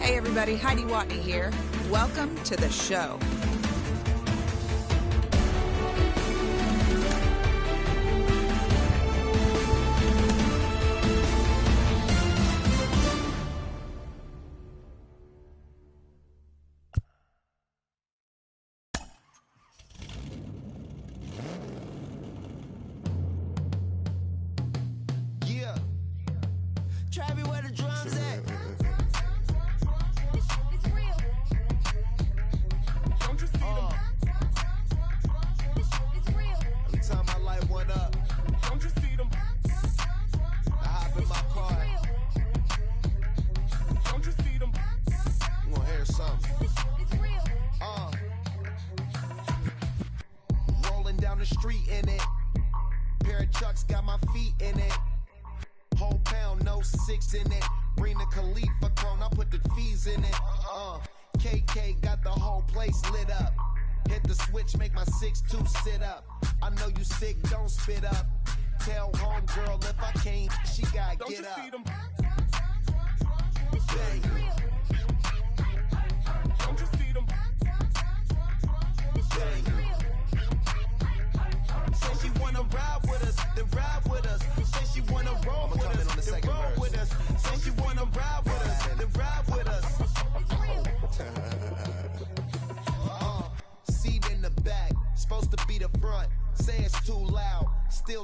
Hey everybody, Heidi Watney here. Welcome to the show.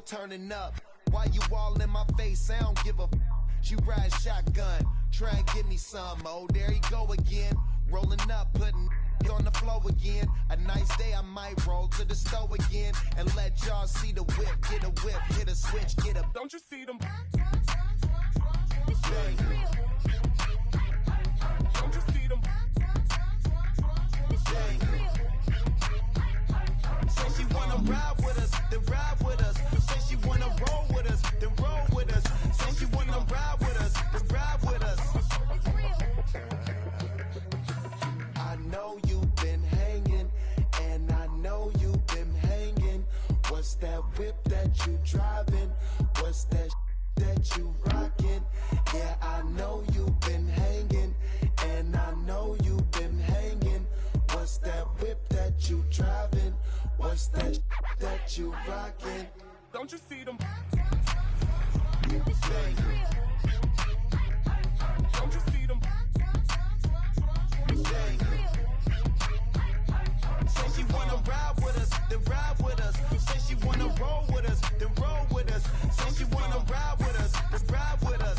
Turning up, why you all in my face? I don't give a She ride shotgun, try and give me some. Oh, there you go again, rolling up, putting on the floor again. A nice day, I might roll to the store again and let y'all see the whip. Get a whip, hit a switch, get a. Don't you see them? Bang. Don't you see them? Bang. Say she wanna ride with us, then ride with us. Say she wanna roll with us, then roll with us. Say she wanna ride with us, then ride with us. I know you've been hanging, and I know you've been hanging. What's that whip that you driving? What's that that you rocking? Yeah, I know you've been hanging, and I know you've been hanging. What's that whip that you driving? What's that that you rocking? Don't you see them? Bang. Don't you see them? Bang. Say she wanna ride with us, then ride with us. Say she wanna roll with us, then roll with us. Say she wanna ride with us, then ride with us.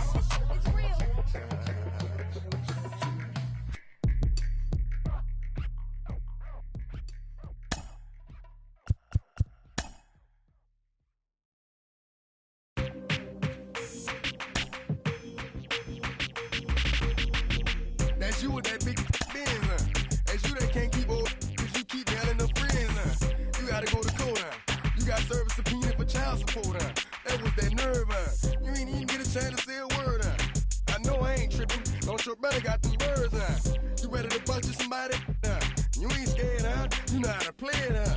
That's you with that big Benz, huh? That's you that can't keep old, cause you keep nailing the friends, huh? You gotta go to court, huh? You got service subpoena for child support, huh? That was that nerve, huh? You ain't even get a chance to say a word, huh? I know I ain't tripping, don't your brother got them birds, huh? You ready to bust you somebody, huh? You ain't scared, huh? You know how to play it, huh?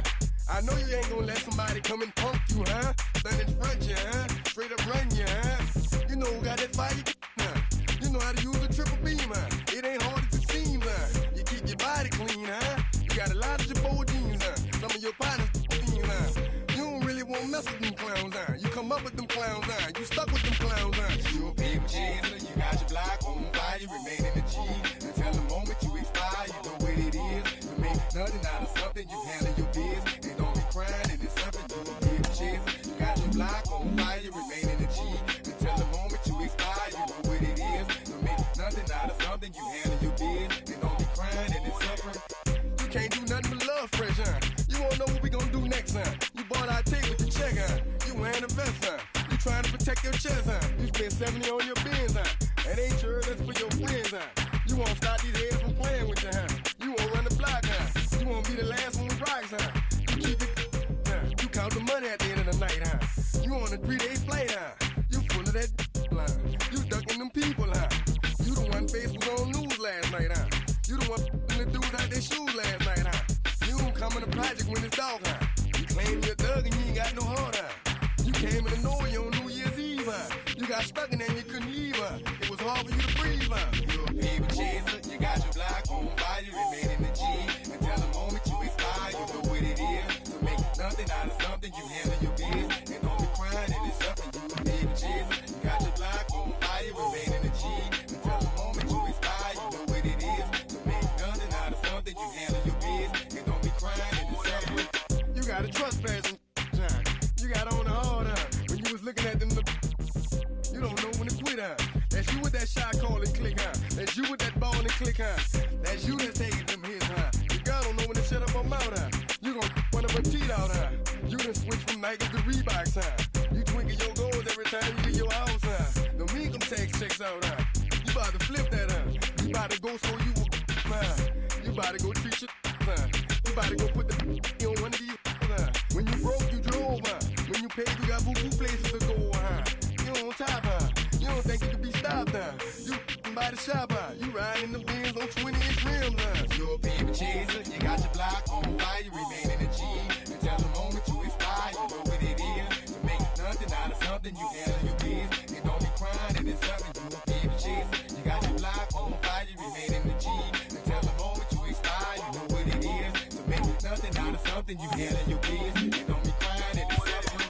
I know you ain't gonna let somebody come and punk you, huh? Stand in front you, huh? Straight up run you, huh? You know who got that fire, huh? You know how to use a triple beam, huh? It ain't hard as it seems, huh? You keep your body clean, huh? You got a lot of your bold jeans, huh? Some of your partners, huh? You don't really want to mess with them clowns, huh? You come up with them clowns, huh? You stuck with them clowns, huh? You a people chaser, you got your block on fire, you remain in the G. Until the moment you expire, you know what it is. You make nothing out of something, you handle your biz. And don't be crying, and it's something you a people chaser. You got your block on fire, you remain in the G. Until the moment you expire, you know what it is. You make nothing out of something, you handle your biz. And don't be crying, and it's suffering. You can't do nothing but love fresh, huh? You won't know what we gonna do next, huh? You bought our tape with the check, huh? You wearing a vest, huh? You trying to protect your chest, huh? You spent 70 on your bins, huh? That ain't sure that's for your friends, huh? You won't stop these heads from playing with you, huh? You won't run the block, huh? You won't be the last one with rocks, huh? You keep it, huh? You count the money at the end of the night, huh? You on a 3-day flight, huh? You full of that line. You ducking them people, huh? You the one face was on news last night, huh? You the one the dudes out their shoes last night, huh? You don't come in the project when it's dark, huh? You claim you're a thug and you ain't got no heart, huh? You came in the North on New Year's Eve, huh? You got stuck and then you couldn't leave, huh? It was hard for you to breathe, huh? You a people chaser, you That's you with that ball and click, huh? That's you that's taking them hits, huh? The girl don't know when to shut up her mouth, huh? You gon' one of her teeth out, huh? You done switch from Nikes to Reeboks, huh? You twinkle your goals every time you leave your house, huh? Don't make them tax checks out, huh? You about to flip that, huh? You about to go so you huh? You about to go treat your huh? You about to go put the on one of these, huh? When you broke, you drove, huh? When you paid, you got boo-boo places to go, huh? You on top, huh? You don't think you can be stopped, huh? You by the shop, huh? You riding the Benz on 20-inch rims, huh? You're a baby chaser, you got your block on fire, you remain in the G. Until the moment you expire, you know what it is. To make nothing out of something, you handle your biz. You don't be crying, and it's something, you a baby chaser. You got your block on fire, you remain in the G. Until the moment you expire, you know what it is. To make nothing out of something, you handle your biz. You don't be crying, and it's something.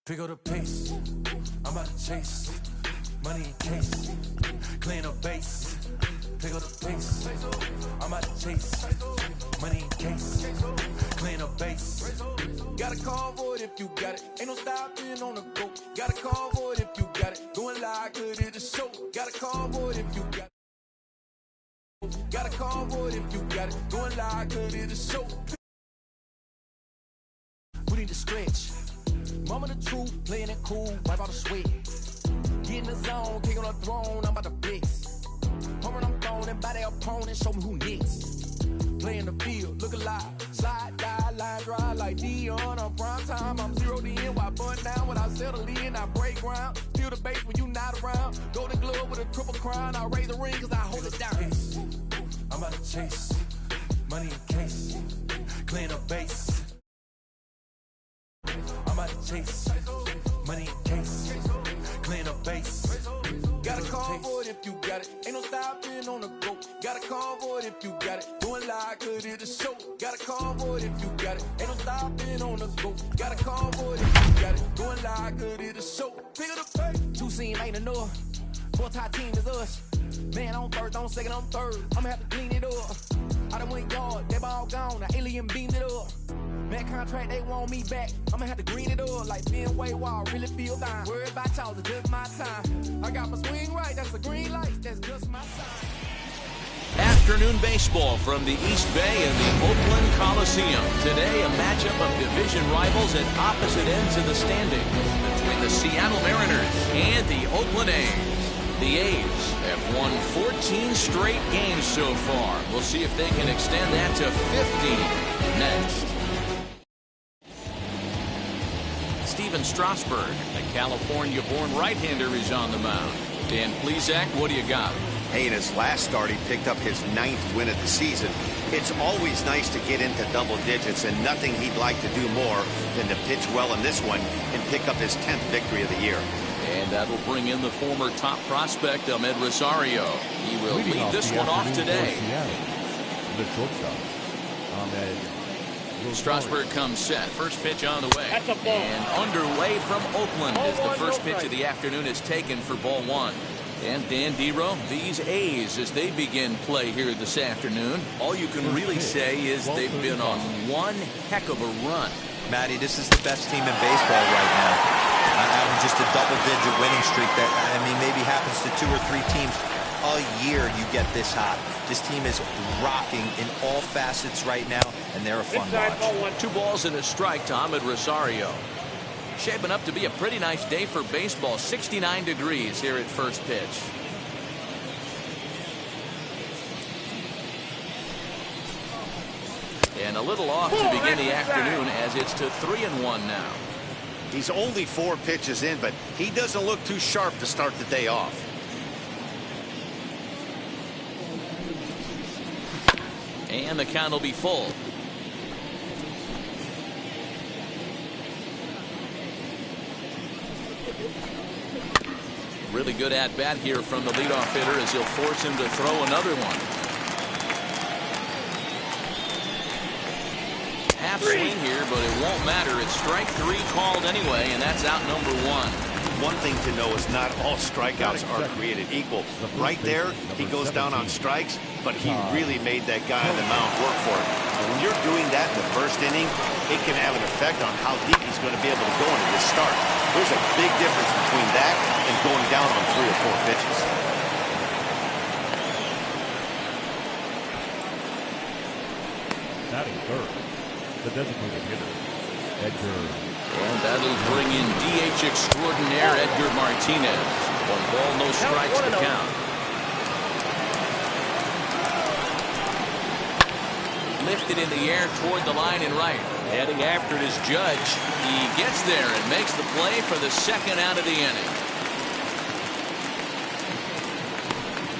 Pick up the pace, I'm about to chase, money in case, clean up base. Pick up the pace, I'm about to chase, money in case, clean up base. Got a call for it if you got it, ain't no stopping on the go. Got a call for it if you got it, going live good at the show. Got a call for it if you got it. Got a call for it if you got it, going live good at the show. We need to stretch. Mama the truth, playing it cool, wipe out the sweat. Get in the zone, kick on the throne, I'm about to flex. Home I'm throwing and by their opponent, show me who next. Play in the field, look alive, slide, die, line, dry like Dion on prime time. I'm 0 to end, while bun down when I settle in, I break ground. Steal the base when you not around. Golden glove with a triple crown, I raise the ring cause I hold it down. I'm about to chase, money in case, clean up base. I'm out to chase, money in case, clean up base. Got a call for it if you got it, ain't no stopping on the go. Got a call for it if you got it, doing live good at the show. Got a call for it if you got it, ain't no stopping on the go. Got a call for it if you got it, doing live good at the show. Pick it up, hey. 2 scene ain't enough, 4-tie team is us. Man on first, on second, on third, I'ma have to clean it up. I done went yard, they ball gone, the alien beamed it up. Man contract, they want me back. I'ma have to green it up like Fenway Wall, really feel fine. Worried about y'all, it's just my time. I got my swing right, that's a green light, that's just my sign. Afternoon baseball from the East Bay and the Oakland Coliseum. Today, a matchup of division rivals at opposite ends of the standings between the Seattle Mariners and the Oakland A's. The A's have won 14 straight games so far. We'll see if they can extend that to 15 next. Steven Strasburg, the California-born right-hander, is on the mound. Dan Plesac, what do you got? Hey, in his last start, he picked up his 9th win of the season. It's always nice to get into double digits, and nothing he'd like to do more than to pitch well in this one and pick up his 10th victory of the year. And that'll bring in the former top prospect, Ahmed Rosario. He will lead this one off today. The shortstop, Ahmed. Strasburg comes set. First pitch on the way. And underway from Oakland as the first pitch of the afternoon is taken for ball 1. And Dan Dero, these A's, as they begin play here this afternoon, all you can really say is they've been on one heck of a run. Matty, this is the best team in baseball right now. Having just a double-digit winning streak that, I mean, maybe happens to 2 or 3 teams a year you get this hot. This team is rocking in all facets right now, and they're a fun watch. 2 balls and a strike to Ahmed Rosario. Shaping up to be a pretty nice day for baseball. 69 degrees here at first pitch. And a little off to begin the afternoon as it's to 3-1 now. He's only 4 pitches in, but he doesn't look too sharp to start the day off. And the count will be full. Really good at bat here from the leadoff hitter as he'll force him to throw another one. Half swing here, but it won't matter. It's strike 3 called anyway, and that's out number 1. One thing to know is not all strikeouts are created equal. Right there, he goes down on strikes, but he really made that guy on the mound work for it. And when you're doing that in the first inning, it can have an effect on how deep he's going to be able to go into this start. There's a big difference between that and going down on 3 or 4 pitches. Batting third, the designated hitter, Edgar. And that'll bring in DH extraordinaire Edgar Martinez. 1 ball, no strikes to count. Lifted in the air toward the line and right. Heading after it is Judge. He gets there and makes the play for the 2nd out of the inning.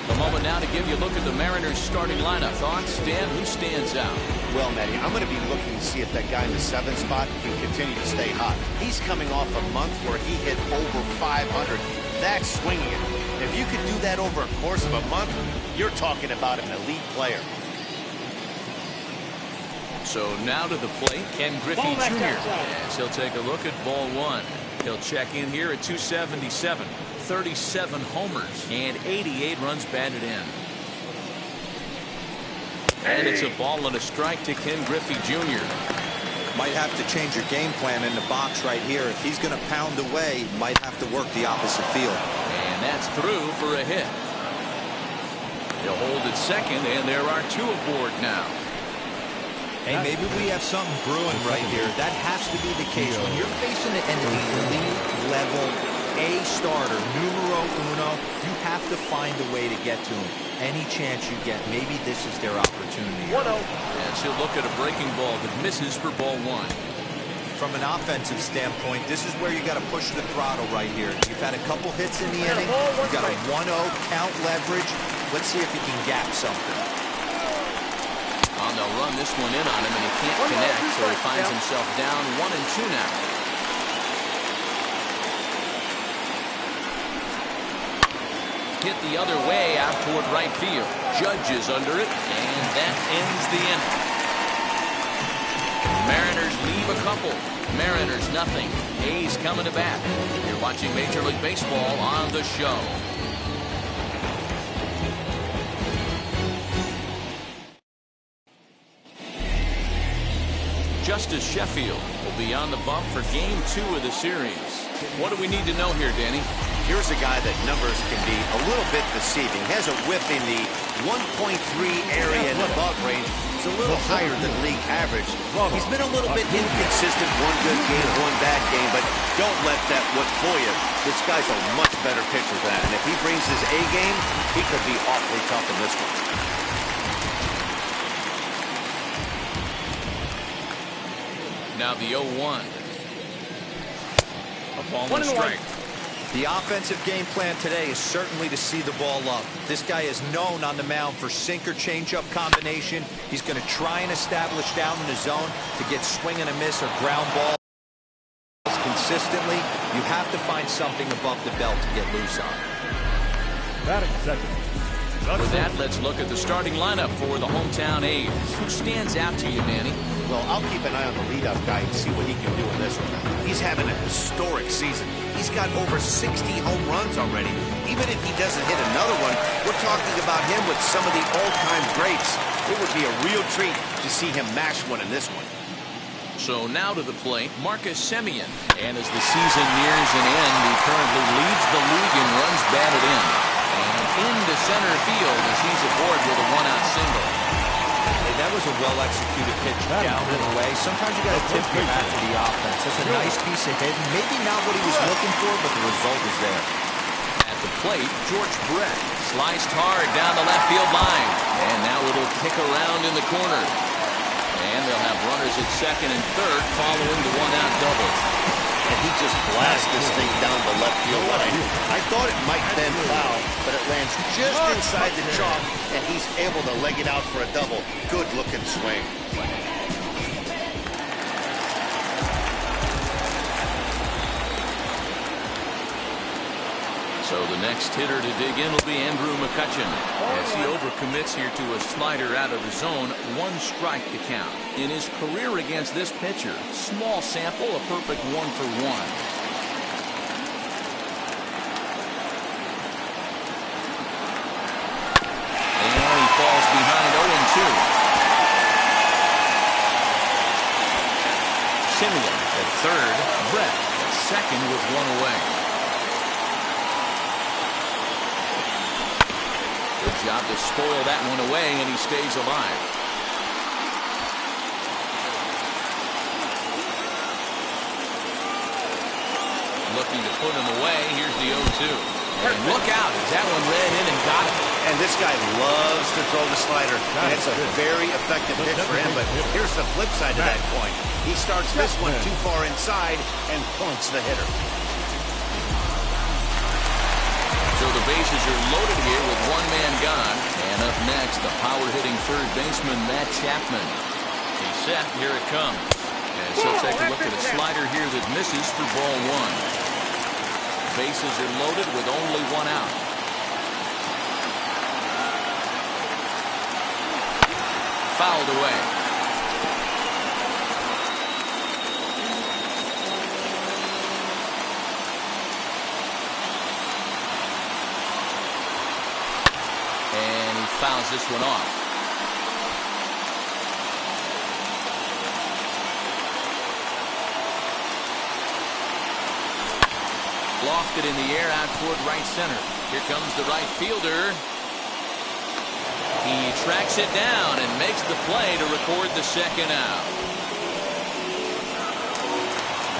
The moment now to give you a look at the Mariners starting lineup. Thoughts, Dan? Who stands out? Well, Matty, I'm going to be looking to see if that guy in the 7th spot can continue to stay hot. He's coming off a month where he hit over 500. That's swinging it. If you could do that over a course of a month, you're talking about an elite player. So now to the plate, Ken Griffey Jr. As he'll take a look at ball 1. He'll check in here at 277. 37 homers and 88 runs batted in. And it's a ball and a strike to Ken Griffey Jr. Might have to change your game plan in the box right here. If he's going to pound away, might have to work the opposite field. And that's through for a hit. He'll hold at second, and there are 2 aboard now. Hey, maybe we have something brewing right here. That has to be the case. When you're facing an elite level A starter, numero uno, you have to find a way to get to him. Any chance you get, maybe this is their opportunity. 1-0. And she'll look at a breaking ball that misses for ball 1. From an offensive standpoint, this is where you got to push the throttle right here. You've had a couple hits in the inning. You got a 1-0 count leverage. Let's see if he can gap something. Oh, they'll run this one in on him, and he can't connect, so he finds himself down 1-2 now. Hit the other way out toward right field. Judge is under it, and that ends the inning. Mariners leave a couple. Mariners nothing. A's coming to bat. You're watching Major League Baseball on the show. Justice Sheffield will be on the bump for Game 2 of the series. What do we need to know here, Danny? Here's a guy that numbers can be a little bit deceiving. He has a whip in the 1.3 area and above range. It's a little higher than league average. He's been a little bit inconsistent. One good game, one bad game, but don't let that whip fool you. This guy's a much better pitcher than that, and if he brings his A game, he could be awfully tough in this one. Now the 0-1. A ball and a strike. The offensive game plan today is certainly to see the ball up. This guy is known on the mound for sinker changeup combination. He's going to try and establish down in the zone to get swing and a miss or ground balls consistently. You have to find something above the belt to get loose on. Batting second. With that, let's look at the starting lineup for the hometown A's. Who stands out to you, Danny? Well, I'll keep an eye on the leadoff guy and see what he can do in this one. He's having a historic season. He's got over 60 home runs already. Even if he doesn't hit another one, we're talking about him with some of the all-time greats. It would be a real treat to see him mash one in this one. So now to the plate, Marcus Semien. And as the season nears an end, he currently leads the league in runs batted in. And into center field as he's aboard with a 1-out single. that was a well-executed pitch down and away. Sometimes you got to tip your hat to the offense. That's a nice piece of hitting. Maybe not what he was looking for, but the result is there. At the plate, George Brett sliced hard down the left field line. And now it'll kick around in the corner. And they'll have runners at second and third following the one-out double. And he just blasts this thing down the left field line. I thought it might bend foul, but it lands just inside the chalk, and he's able to leg it out for a double. Good-looking swing. So the next hitter to dig in will be Andrew McCutchen. As he overcommits here to a slider out of the zone, 1 strike to count. In his career against this pitcher, small sample, a perfect 1-for-1. And he falls behind 0-2. Simeon at third, Brett at second with 1 away. Good job to spoil that one away, and he stays alive. Looking to put him away. Here's the 0-2. And look out, as that one read in and got him. And this guy loves to throw the slider. And it's a very effective pitch for him, but here's the flip side to that coin. He starts this one too far inside and points the hitter. So the bases are loaded here with 1 man gone. And up next, the power-hitting third baseman, Matt Chapman. He's set. Here it comes. As he'll take a look at a slider here that misses for ball 1. Bases are loaded with only 1 out. Fouled away. Fouls this one off. Lofted in the air out toward right center. Here comes the right fielder. He tracks it down and makes the play to record the second out.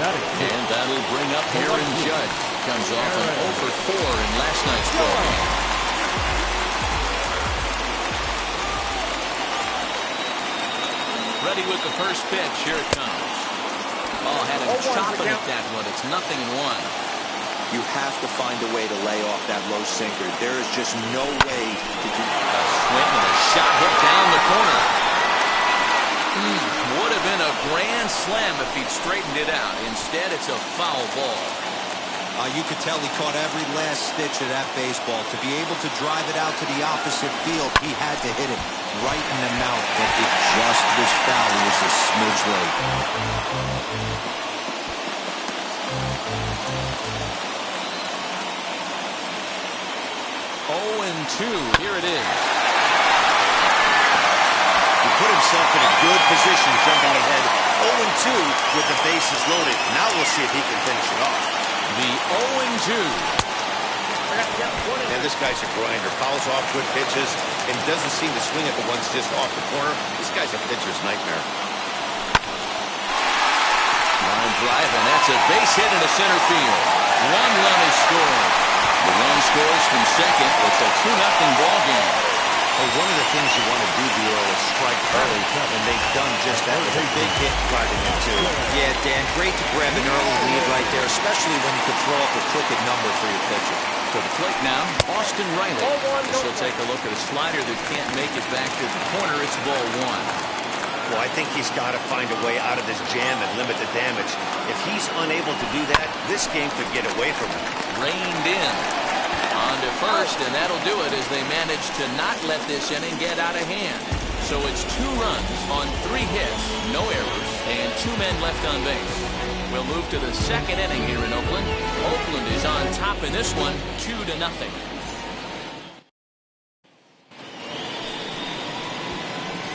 And that'll bring up Aaron Judge. Comes off an 0-for-4 in last night's ball game. Ready with the first pitch. Here it comes. Oh, had him chopping at that one. It's 0-1. You have to find a way to lay off that low sinker. There is just no way to do a swing and a shot hit down the corner. Would have been a grand slam if he'd straightened it out. Instead, it's a foul ball. You could tell he caught every last stitch of that baseball. To be able to drive it out to the opposite field, he had to hit it right in the mouth, but it just was foul. It was a smidge late. 0-2. Here it is. He put himself in a good position jumping ahead. 0-2 with the bases loaded. Now we'll see if he can finish it off. The 0-2. And this guy's a grinder. Fouls off good pitches and doesn't seem to swing at the ones just off the corner. This guy's a pitcher's nightmare. Line drive, and that's a base hit into center field. 1 run is scored. The run scores from second. It's a 2-0 ball game. Well, one of the things you want to do, Bureau, is strike early, and they've done just that with a big hit driving in two. Yeah, Dan, great to grab an early lead right there, especially when you could throw up a crooked number for your pitcher. To the plate now, Austin Riley. So take a look at a slider that can't make it back to the corner. It's ball 1. Well, I think he's got to find a way out of this jam and limit the damage. If he's unable to do that, this game could get away from him. Reined in. On to first, and that'll do it as they manage to not let this inning get out of hand. So it's 2 runs on 3 hits, no errors, and 2 men left on base. We'll move to the second inning here in Oakland. Oakland is on top in this one, 2-0.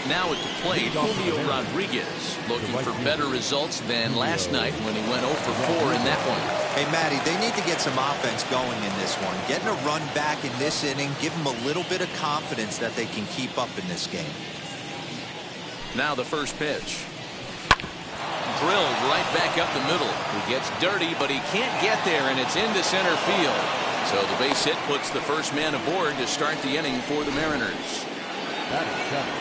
Now at the plate, Julio Rodriguez looking for better results than last night when he went 0 for 4 in that one. Hey, Matty, they need to get some offense going in this one. Getting a run back in this inning, give them a little bit of confidence that they can keep up in this game. Now the first pitch. Drilled right back up the middle. He gets dirty, but he can't get there, and it's into center field. So the base hit puts the first man aboard to start the inning for the Mariners. That is seven.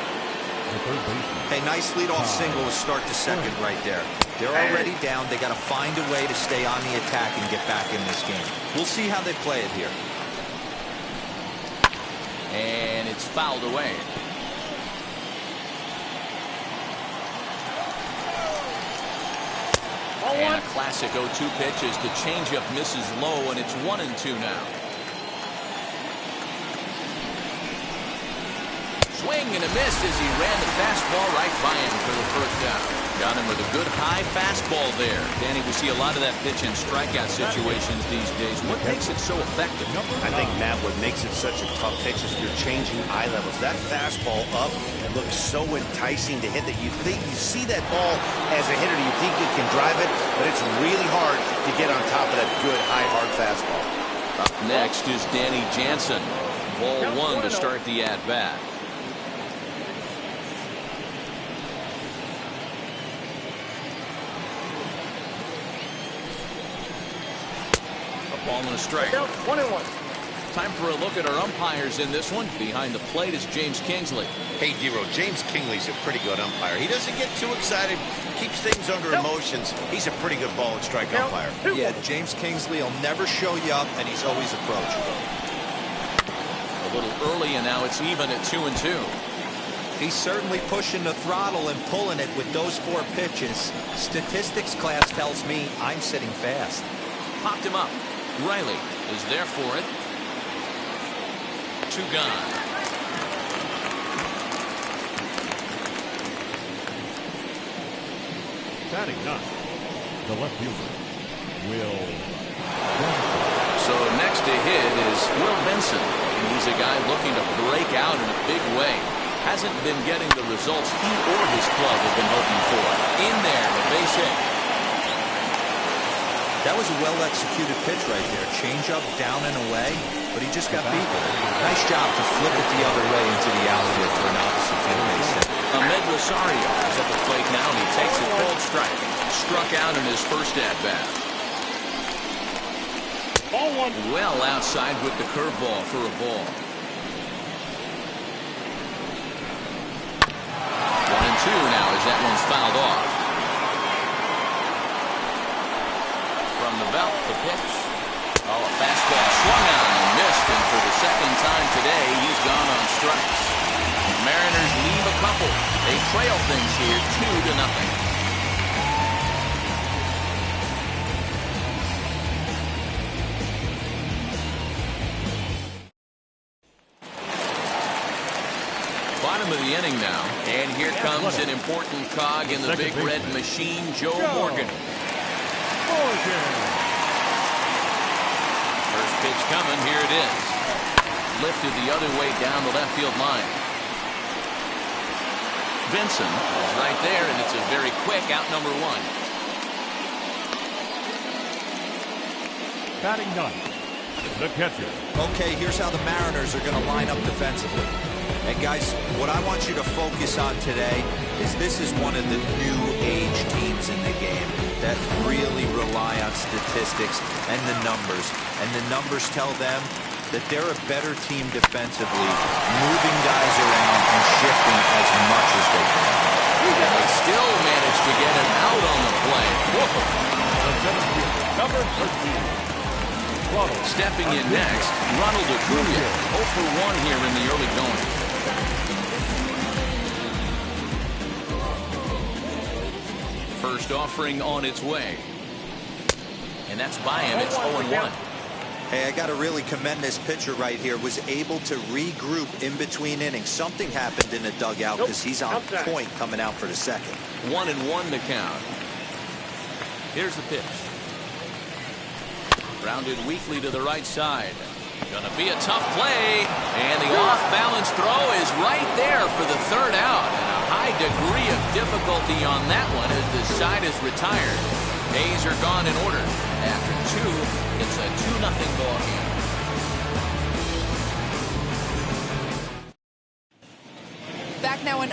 The third baseman. Hey, nice leadoff single to start the second right there. They're already down. They got to find a way to stay on the attack and get back in this game. We'll see how they play it here. And it's fouled away. And a classic 0-2 pitch as the changeup misses low, and it's 1-2 now. Swing and a miss as he ran the fastball right by him for the first down. Got him with a good high fastball there. Danny, we see a lot of that pitch in strikeout situations these days. What makes it so effective? I think, Matt, what makes it such a tough pitch is you're changing eye levels. That fastball up looks so enticing to hit that you think you see that ball as a hitter, you think you can drive it, but it's really hard to get on top of that good high hard fastball. Up next is Danny Jansen. Ball one to start the at bat. Ball and a strike. 1-1. Time for a look at our umpires in this one. Behind the plate is James Kingsley. Hey, D-Row, James Kingsley's a pretty good umpire. He doesn't get too excited, keeps things under emotions. He's a pretty good ball and strike umpire. Yeah, James Kingsley will never show you up, and he's always approachable. A little early, and now it's even at 2-2. He's certainly pushing the throttle and pulling it with those 4 pitches. Statistics class tells me I'm sitting fast. Popped him up. Riley is there for it. 2 gone. Batting 9. The left fielder, Will. So next to hit is Will Benson. And he's a guy looking to break out in a big way. Hasn't been getting the results he or his club have been hoping for. In there, the base hit. That was a well-executed pitch right there. Change-up down and away, but he just got beat. Nice job to flip it the other way into the outfield for an opposite field base hit. Ahmed Rosario is at the plate now, and he takes a cold strike. Struck out in his first at-bat. Ball one. Well outside with the curveball for a ball. 1-2 now as that one's fouled off. From the belt, the pitch. Oh, a fastball swung on and missed, and for the second time today, he's gone on strikes. The Mariners leave a couple. They trail things here 2-0. Bottom of the inning now, and here comes an important cog in the big red machine, Joe Morgan. First pitch coming, here it is. Lifted the other way down the left field line. Benson is right there, and it's a very quick out number 1. Batting 9. The catcher. Okay, here's how the Mariners are going to line up defensively. And guys, what I want you to focus on today is this is one of the new age teams in the game that really rely on statistics and the numbers. And the numbers tell them that they're a better team defensively, moving guys around and shifting as much as they can. And they still manage to get him out on the play. Number 13. Stepping in next, Ronald Acuna. 0 for 1 here in the early going. First offering on its way. And that's by him. It's 0-1. Hey, I got to really commend this pitcher right here. Was able to regroup in between innings. Something happened in the dugout because he's on point coming out for the second. 1-1 to count. Here's the pitch. Grounded weakly to the right side. Gonna be a tough play. And the off-balance throw is right there for the third out. And a high degree of difficulty on that one as the side is retired. A's are gone in order. After 2, it's a 2-0 ball game. Back now in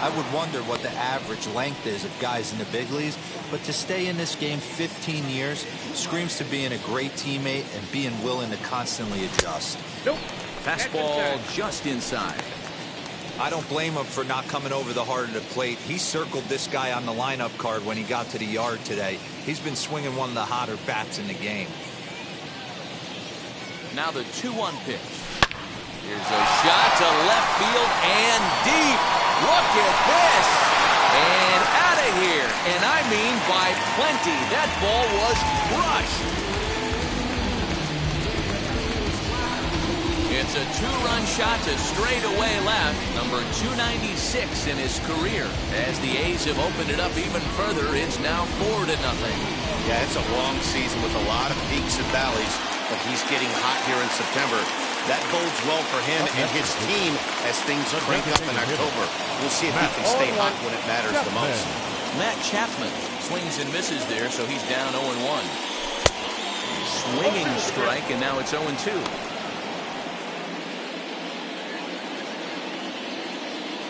I would wonder what the average length is of guys in the big leagues, but to stay in this game 15 years screams to being a great teammate and being willing to constantly adjust. Nope. Fastball just inside. I don't blame him for not coming over the heart of the plate. He circled this guy on the lineup card when he got to the yard today. He's been swinging one of the hotter bats in the game. Now the 2-1 pitch. Here's a shot to left field and deep. Look at this. And out of here. And I mean by plenty. That ball was crushed. It's a 2-run shot to straightaway left, number 296 in his career. As the A's have opened it up even further, it's now 4-0. Yeah, it's a long season with a lot of peaks and valleys, but he's getting hot here in September. That bodes well for him and his team as things crank up in October. We'll see if he can stay hot when it matters the most. Matt Chapman swings and misses there, so he's down 0-1. Swinging strike, and now it's 0-2.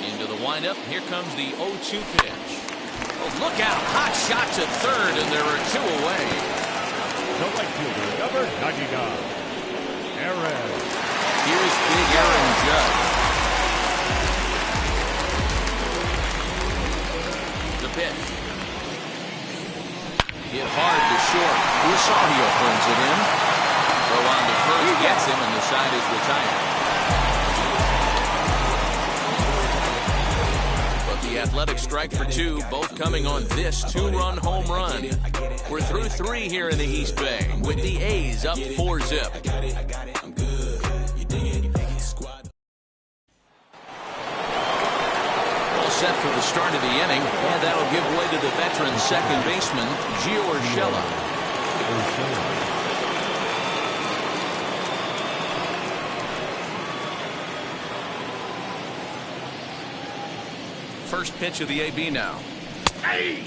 Into the windup. Here comes the 0-2 pitch. Oh, look out. Hot shot to third, and there are 2 away. The right fielder, number 99, Aaron. Here's big Aaron Judge. The pitch. Hit hard to short. Rosario brings it in. Throw on to first gets him, and the side is retired. The athletic strike for 2, both coming on this 2-run home run. We're through 3 here in the East Bay, with the A's up 4-0. All set for the start of the inning, and that'll give way to the veteran second baseman, Gio Urshela. First pitch of the AB now. Hey!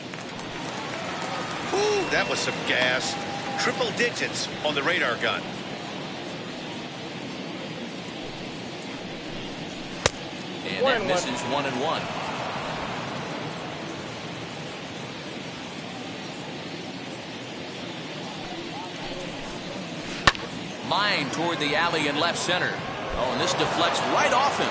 Ooh, that was some gas. Triple digits on the radar gun. And that misses 1-1. Line toward the alley in left center. Oh, and this deflects right off him.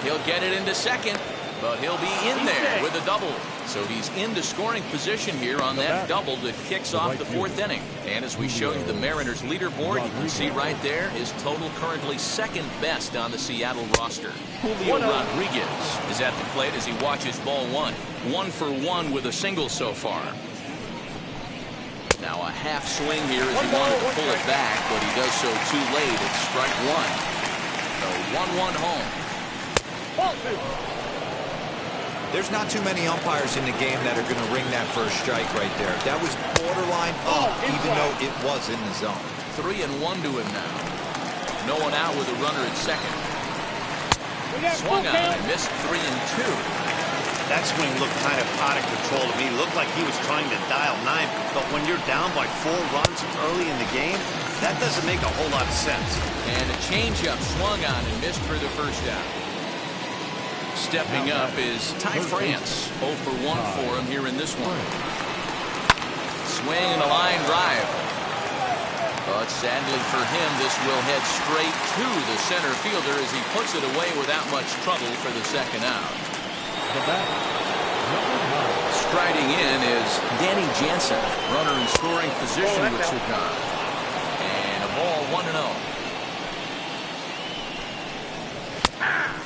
He'll get it into second, but he'll be in there with a double. So he's into scoring position here on that double that kicks off the 4th inning. And as we show you the Mariners leaderboard, you can see right there his total currently second best on the Seattle roster. Julio Rodriguez is at the plate as he watches ball 1. 1 for 1 with a single so far. Now a half swing here as he wanted to pull it back, but he does so too late at strike 1. So 1-1 home. There's not too many umpires in the game that are going to ring that first strike right there. That was borderline up, even though it was in the zone. 3-1 to him now. No one out with a runner at second. Swung on and missed 3-2. That swing looked kind of out of control to me. Looked like he was trying to dial 9, but when you're down by 4 runs early in the game, that doesn't make a whole lot of sense. And a changeup swung on and missed for the first out. Stepping up is Ty France. 0 for 1 for him here in this one. Swing and a line drive. But sadly for him, this will head straight to the center fielder as he puts it away without much trouble for the second out. Striding in is Danny Jansen. Runner in scoring position with 2 gone. And a ball 1-0.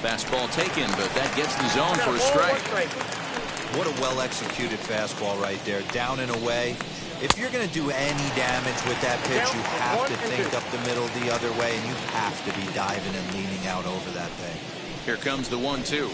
Fastball taken, but that gets the zone for a strike. What a well-executed fastball right there. Down and away. If you're going to do any damage with that pitch, you have to think up the middle the other way, and you have to be diving and leaning out over that thing. Here comes the 1-2.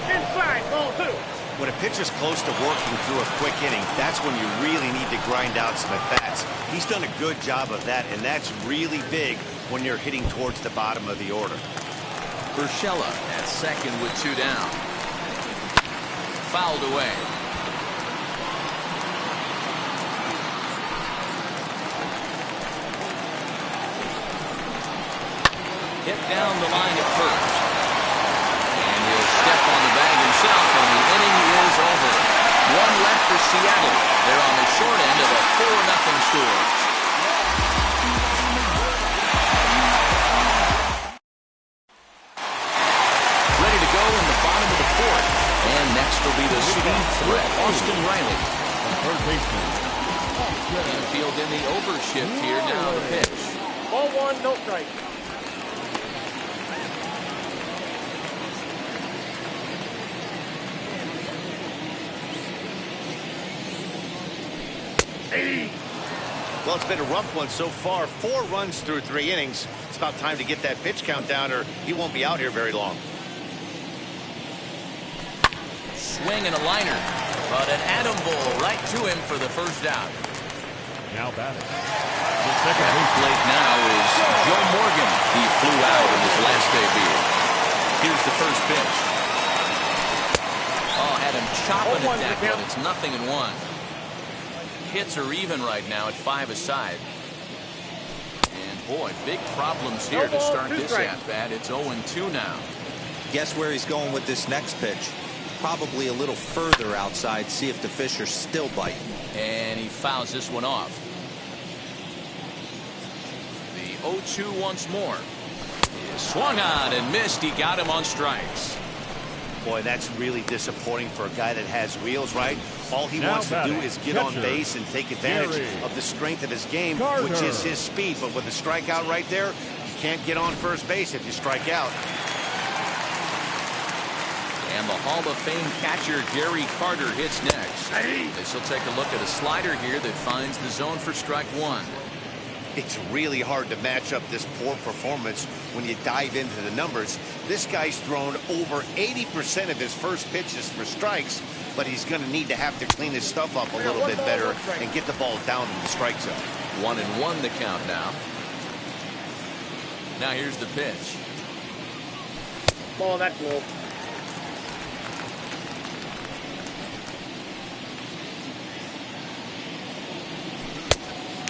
Inside, ball 2. When a pitcher's close to working through a quick inning, that's when you really need to grind out some at-bats. He's done a good job of that, and that's really big when you're hitting towards the bottom of the order. Urshela at second with 2 down. Fouled away. hit down the line at first. And he'll step on the bag himself, and the inning is over. One left for Seattle. They're on the short end of a 4-0 score. Ready to go in the bottom of the fourth. And next will be the speed threat, Austin Riley. Third baseman. Infield in the overshift here now the pitch. Ball one, no strike. Well, it's been a rough one so far. 4 runs through 3 innings. It's about time to get that pitch count down, or he won't be out here very long. Swing and a liner, but an atom ball right to him for the first out. Now batting. At home plate now is Joe Morgan. He flew out in his last debut. Here's the first pitch. Oh, had him chopping at that one. It's 0-1. Hits are even right now at 5 aside. And boy, big problems here to start this at-bat. It's 0-2 now. Guess where he's going with this next pitch? Probably a little further outside, see if the fish are still biting. And he fouls this one off. The 0-2 once more. He swung on and missed. He got him on strikes. Boy, that's really disappointing for a guy that has wheels, right? All he wants to do is get on base and take advantage of the strength of his game, which is his speed. But with a strikeout right there, you can't get on first base if you strike out. And the Hall of Fame catcher Gary Carter hits next. This will take a look at a slider here that finds the zone for strike one. It's really hard to match up this poor performance when you dive into the numbers. This guy's thrown over 80% of his first pitches for strikes, but he's going to need to have to clean his stuff up a little bit better and get the ball down in the strike zone. 1-1 the count now. Now here's the pitch. Ball, that's low.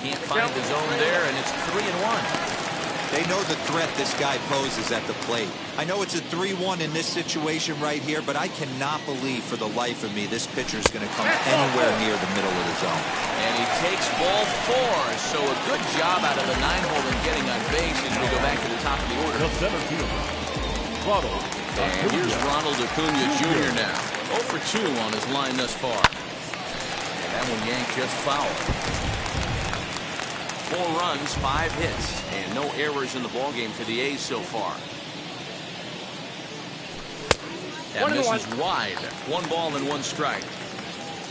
Can't find the zone there, and it's 3-1. They know the threat this guy poses at the plate. I know it's a 3-1 in this situation right here, but I cannot believe for the life of me this pitcher is going to come anywhere near the middle of the zone. And he takes ball 4, so a good job out of the 9-hole in getting on base as we go back to the top of the order. The center fielder, Ronald. And here's Ronald Acuna Jr. now. 0 for 2 on his line thus far. And that one yanked just foul. 4 runs, 5 hits, and no errors in the ballgame for the A's so far. That misses wide. 1 ball and 1 strike.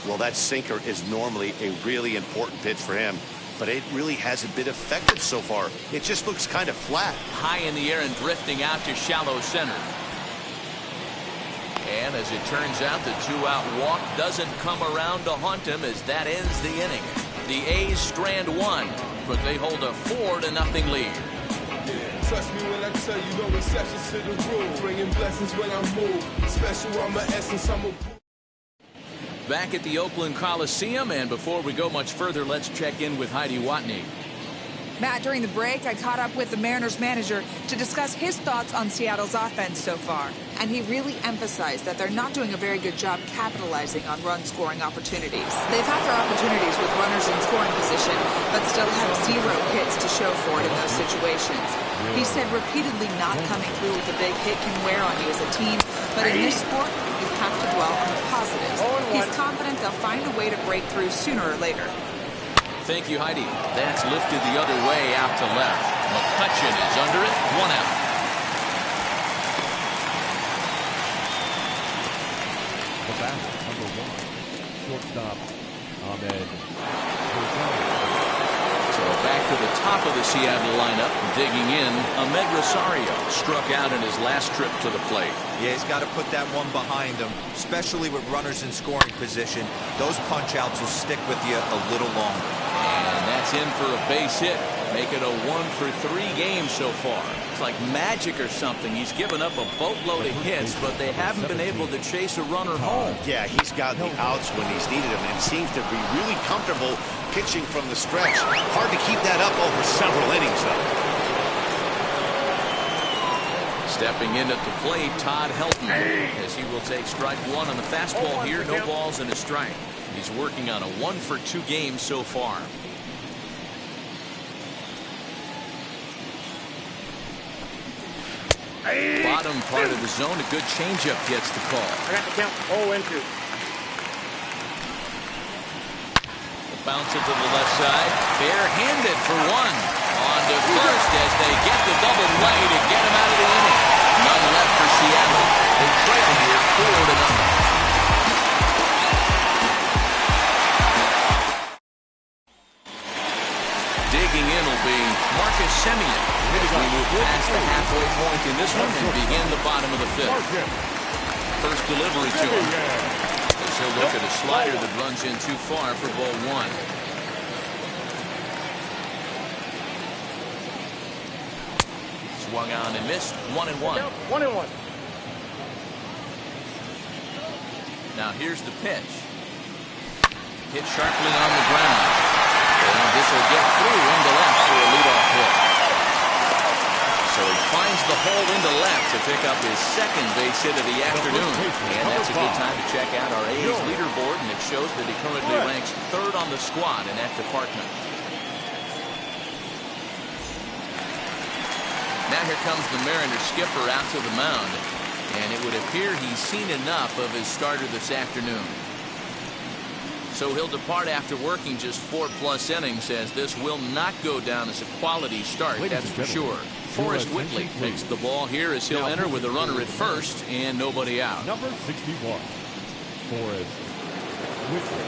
Well, that sinker is normally a really important pitch for him, but it really hasn't been effective so far. It just looks kind of flat. High in the air and drifting out to shallow center. And as it turns out, the 2-out walk doesn't come around to haunt him as that ends the inning. The A's strand 1, but they hold a 4-0 lead. Trust me when I tell you no exceptions to the rule. Bringing blessings when I move. Special on my essence, I'm a... Back at the Oakland Coliseum, and before we go much further, let's check in with Heidi Watney. Matt, during the break, I caught up with the Mariners manager to discuss his thoughts on Seattle's offense so far. And he really emphasized that they're not doing a very good job capitalizing on run-scoring opportunities. They've had their opportunities with runners in scoring position, but still have 0 hits to show for it in those situations. He said repeatedly not coming through with a big hit can wear on you as a team, but in this sport, you have to dwell on the positives. He's confident they'll find a way to break through sooner or later. Thank you, Heidi. That's lifted the other way out to left. McCutchen is under it. 1 out. The batter, number 1, shortstop Ahmed. So back to the top of the Seattle lineup, digging in. Ahmed Rosario struck out in his last trip to the plate. Yeah, he's got to put that one behind him, especially with runners in scoring position. Those punch-outs will stick with you a little longer. And that's in for a base hit. Make it a 1 for 3 games so far. It's like magic or something. He's given up a boatload of hits, but they haven't been able to chase a runner home. Yeah, he's got the outs when he's needed them and seems to be really comfortable pitching from the stretch. Hard to keep that up over several innings, though. Stepping in at the plate, Todd Helton, as he will take strike one on the fastball here. No balls and a strike. He's working on a 1-for-2 game so far. Bottom part of the zone, a good changeup gets the call. I got the count 0-2. Bounce it to the left side. Bare-handed for one. On to first as they get the double play to get him out of the inning. None left for Seattle. They trail here 4-0. Digging in will be Marcus Semien. As we move past the halfway point in this one and begin the bottom of the fifth. First delivery to him. He'll look at a slider that runs in too far for ball one. Swung on and missed. 1-1. 1-1. Now here's the pitch. Hit sharply on the ground. And this will get through into left for a leadoff hit. So he finds the hole into left to pick up his second base hit of the afternoon. And that's a good time to check out our A's leaderboard, and it shows that he currently ranks third on the squad in that department. Now here comes the Mariners skipper out to the mound, and it would appear he's seen enough of his starter this afternoon. So he'll depart after working just 4+ innings, as this will not go down as a quality start, that's for sure. Forrest Whitley takes the ball here as he'll enter with a runner at first and nobody out. Number 61, Forrest Whitley.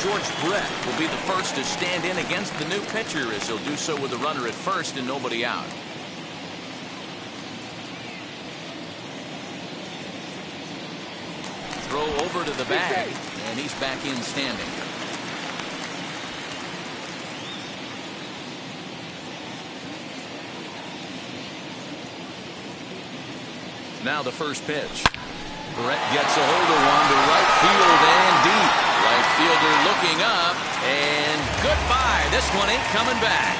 George Brett will be the first to stand in against the new pitcher, as he'll do so with a runner at first and nobody out. Throw over to the bag, and he's back in standing. Now the first pitch. Brett gets a hold of one to right field and deep. Right fielder looking up, and goodbye. This one ain't coming back.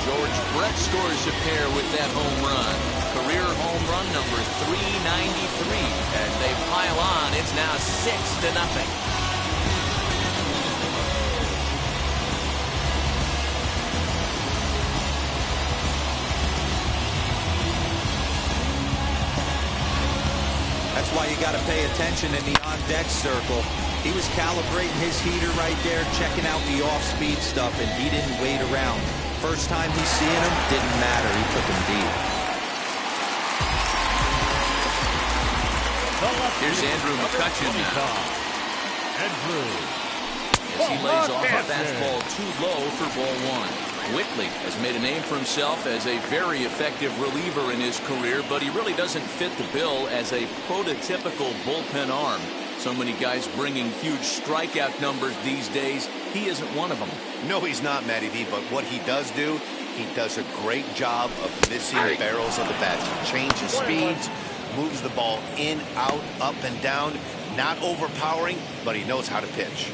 George Brett scores a pair with that home run. Career home run number 393. As they pile on, it's now 6-0. That's why you got to pay attention in the on-deck circle. He was calibrating his heater right there, checking out the off-speed stuff, and he didn't wait around. First time he's seeing him, didn't matter. He took him deep. Here's Andrew McCutcheon now. Andrew. As he lays off a fastball too low for ball one. Whitley has made a name for himself as a very effective reliever in his career, but he really doesn't fit the bill as a prototypical bullpen arm. So many guys bringing huge strikeout numbers these days. He isn't one of them. No, he's not, Matty V, but what he does do, he does a great job of missing barrels of the bat. He changes speeds, moves the ball in, out, up, and down. Not overpowering, but he knows how to pitch.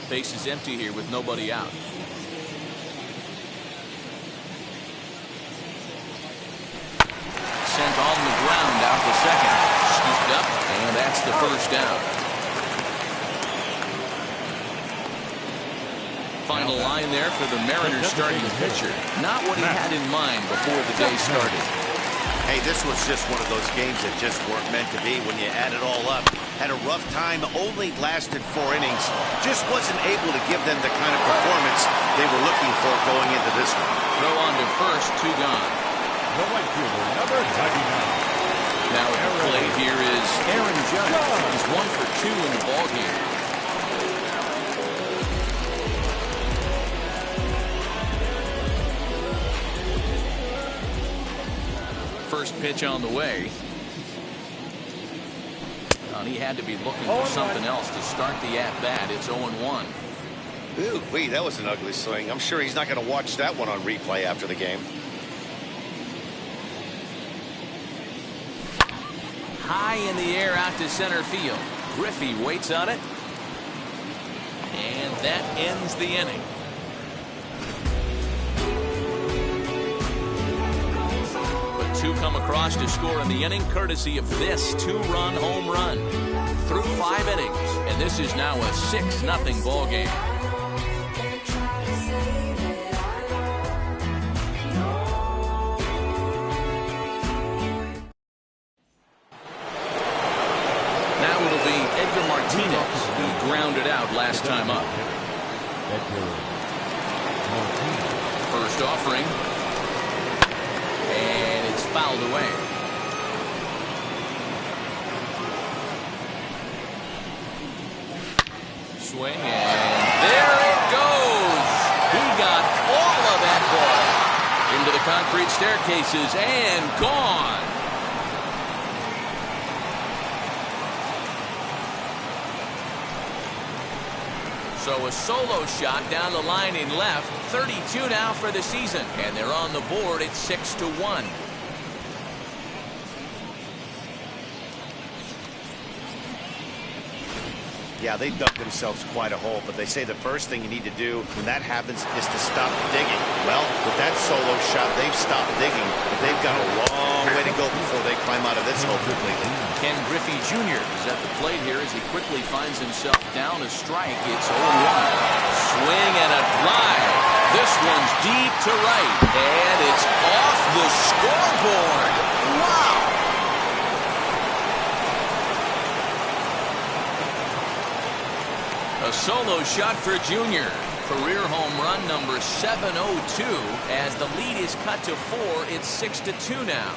Base is empty here with nobody out. Sent on the ground out to second. Scooped up, and that's the first down. Final line there for the Mariners starting pitcher. Not what he had in mind before the day started. Hey, this was just one of those games that just weren't meant to be when you add it all up. Had a rough time, only lasted 4 innings. Just wasn't able to give them the kind of performance they were looking for going into this one. Throw on to first, 2 gone. The right fielder, number 99. Now at the plate here is Aaron Judge. He's 1 for 2 in the ballgame. First pitch on the way. And he had to be looking for something else to start the at-bat. It's 0-1. Ooh, wait, that was an ugly swing. I'm sure he's not going to watch that one on replay after the game. high in the air out to center field. Griffey waits on it. And that ends the inning. But two come across to score in the inning, courtesy of this two-run home run. Through 5 innings, and this is now a 6-0 ball game. Now it'll be Edgar Martinez who grounded out last time up. First offering, and it's fouled away. Swing, and there it goes. He got all of that ball into the concrete staircases and gone. So a solo shot down the line in left. 32 now for the season, and they're on the board at 6-1. Yeah, they dug themselves quite a hole, but they say the first thing you need to do when that happens is to stop digging. Well, with that solo shot, they've stopped digging, but they've got a long way to go before they climb out of this hole completely. Ken Griffey Jr. is at the plate here as he quickly finds himself down a strike. It's 0-1. Swing and a drive. This one's deep to right, and it's off the scoreboard. Wow! A solo shot for Junior. Career home run number 702 as the lead is cut to 4. It's 6-2 now.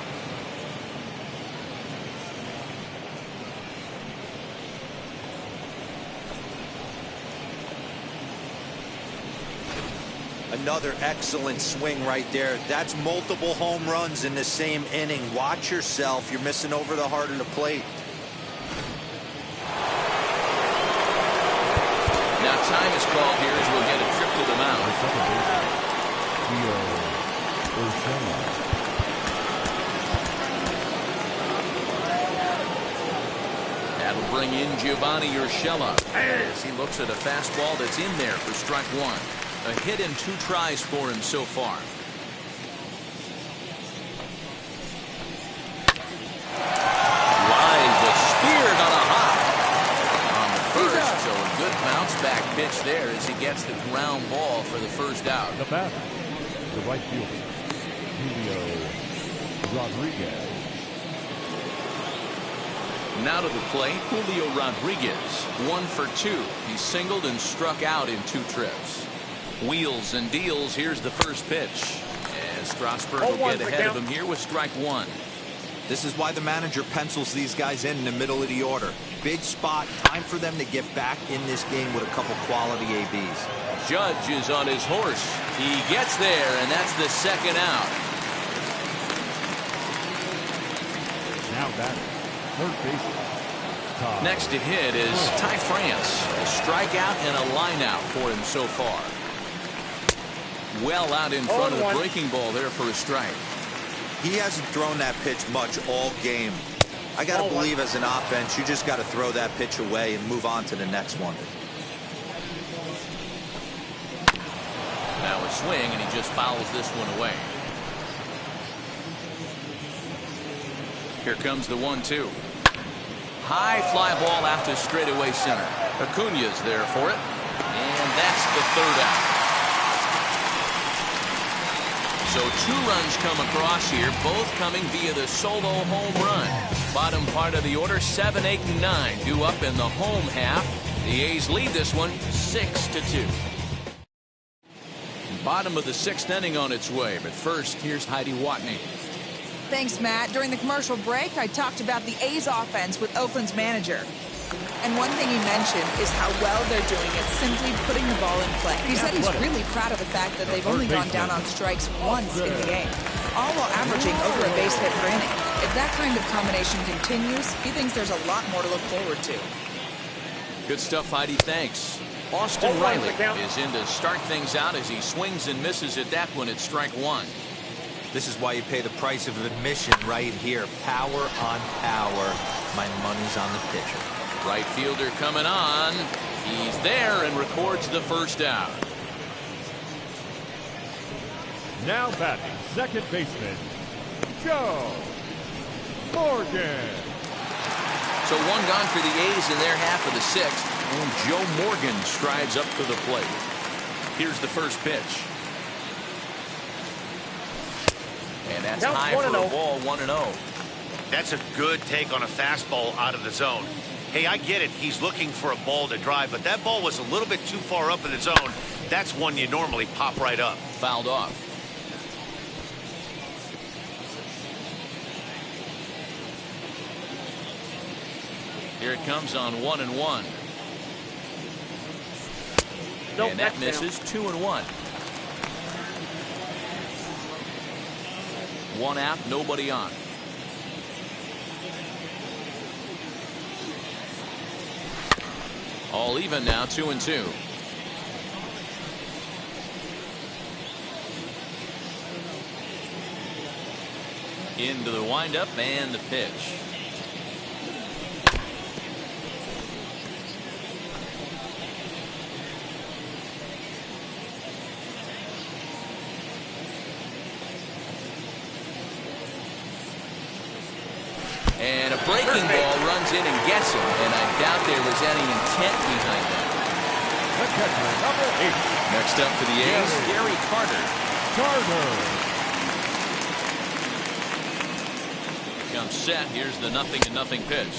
Another excellent swing right there. That's multiple home runs in the same inning. Watch yourself. You're missing over the heart of the plate. Now time is called here as we'll get a trip to the mound. That'll bring in Giovanni Urshela as he looks at a fastball that's in there for strike 1. A hit and 2 tries for him so far. Live but speared on a hop on the first, so a good bounce back pitch there as he gets the ground ball for the first out. The batter, the right fielder, Julio Rodriguez. Now to the plate, Julio Rodriguez, 1 for 2. He singled and struck out in 2 trips. Wheels and deals. Here's the first pitch. And Strasburg will get ahead of him here with strike 1. This is why the manager pencils these guys in the middle of the order. Big spot. Time for them to get back in this game with a couple quality ABs. Judge is on his horse. He gets there, and that's the second out. Now batting, third baseman. Next to hit is Ty France. A strikeout and a line out for him so far. Well out in front of the breaking ball there for a strike. He hasn't thrown that pitch much all game. I got to believe as an offense, you just got to throw that pitch away and move on to the next one. Now a swing, and he just fouls this one away. Here comes the 1-2. High fly ball out to straightaway center. Acuna's there for it, and that's the third out. So 2 runs come across here, both coming via the solo home run. Bottom part of the order, 7, 8, and 9 due up in the home half. The A's lead this one 6-2. Bottom of the 6th inning on its way, but first here's Heidi Watney. Thanks, Matt. During the commercial break, I talked about the A's offense with Oakland's manager. And one thing he mentioned is how well they're doing at simply putting the ball in play. He said he's really proud of the fact that they've only gone down on strikes once in the game, all while averaging over a base hit per inning. If that kind of combination continues, he thinks there's a lot more to look forward to. Good stuff, Heidi. Thanks. Austin Riley is in to start things out as he swings and misses at that one at strike 1. This is why you pay the price of admission right here. Power on power. My money's on the pitcher. Right fielder coming on. He's there and records the first out. Now batting, second baseman, Joe Morgan. So one gone for the A's in their half of the sixth. And Joe Morgan strides up to the plate. Here's the first pitch. And that's high for a ball, 1-0. That's a good take on a fastball out of the zone. Hey, I get it. He's looking for a ball to drive, but that ball was a little bit too far up in the zone. That's one you normally pop right up. Fouled off. Here it comes on 1-1. Nope, and that misses. 2-1. One out, nobody on. All even now, 2-2. Into the windup and the pitch. And a breaking ball runs in and gets him, and I doubt there was any intent behind that. Next up for the A's, Gary Carter. Comes set. Here's the 0-0 pitch.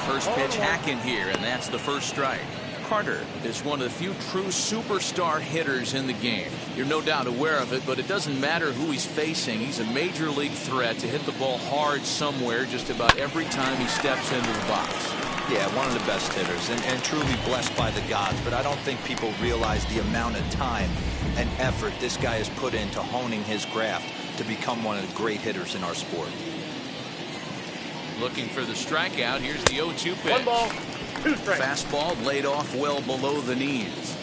First pitch hack in here, and that's the first strike. Carter is one of the few true superstar hitters in the game. You're no doubt aware of it, but it doesn't matter who he's facing. He's a major league threat to hit the ball hard somewhere just about every time he steps into the box. Yeah, one of the best hitters and truly blessed by the gods, but I don't think people realize the amount of time and effort this guy has put into honing his craft to become one of the great hitters in our sport. Looking for the strikeout. Here's the 0-2 pitch. 1 ball, 2 strikes. Fastball laid off well below the knees.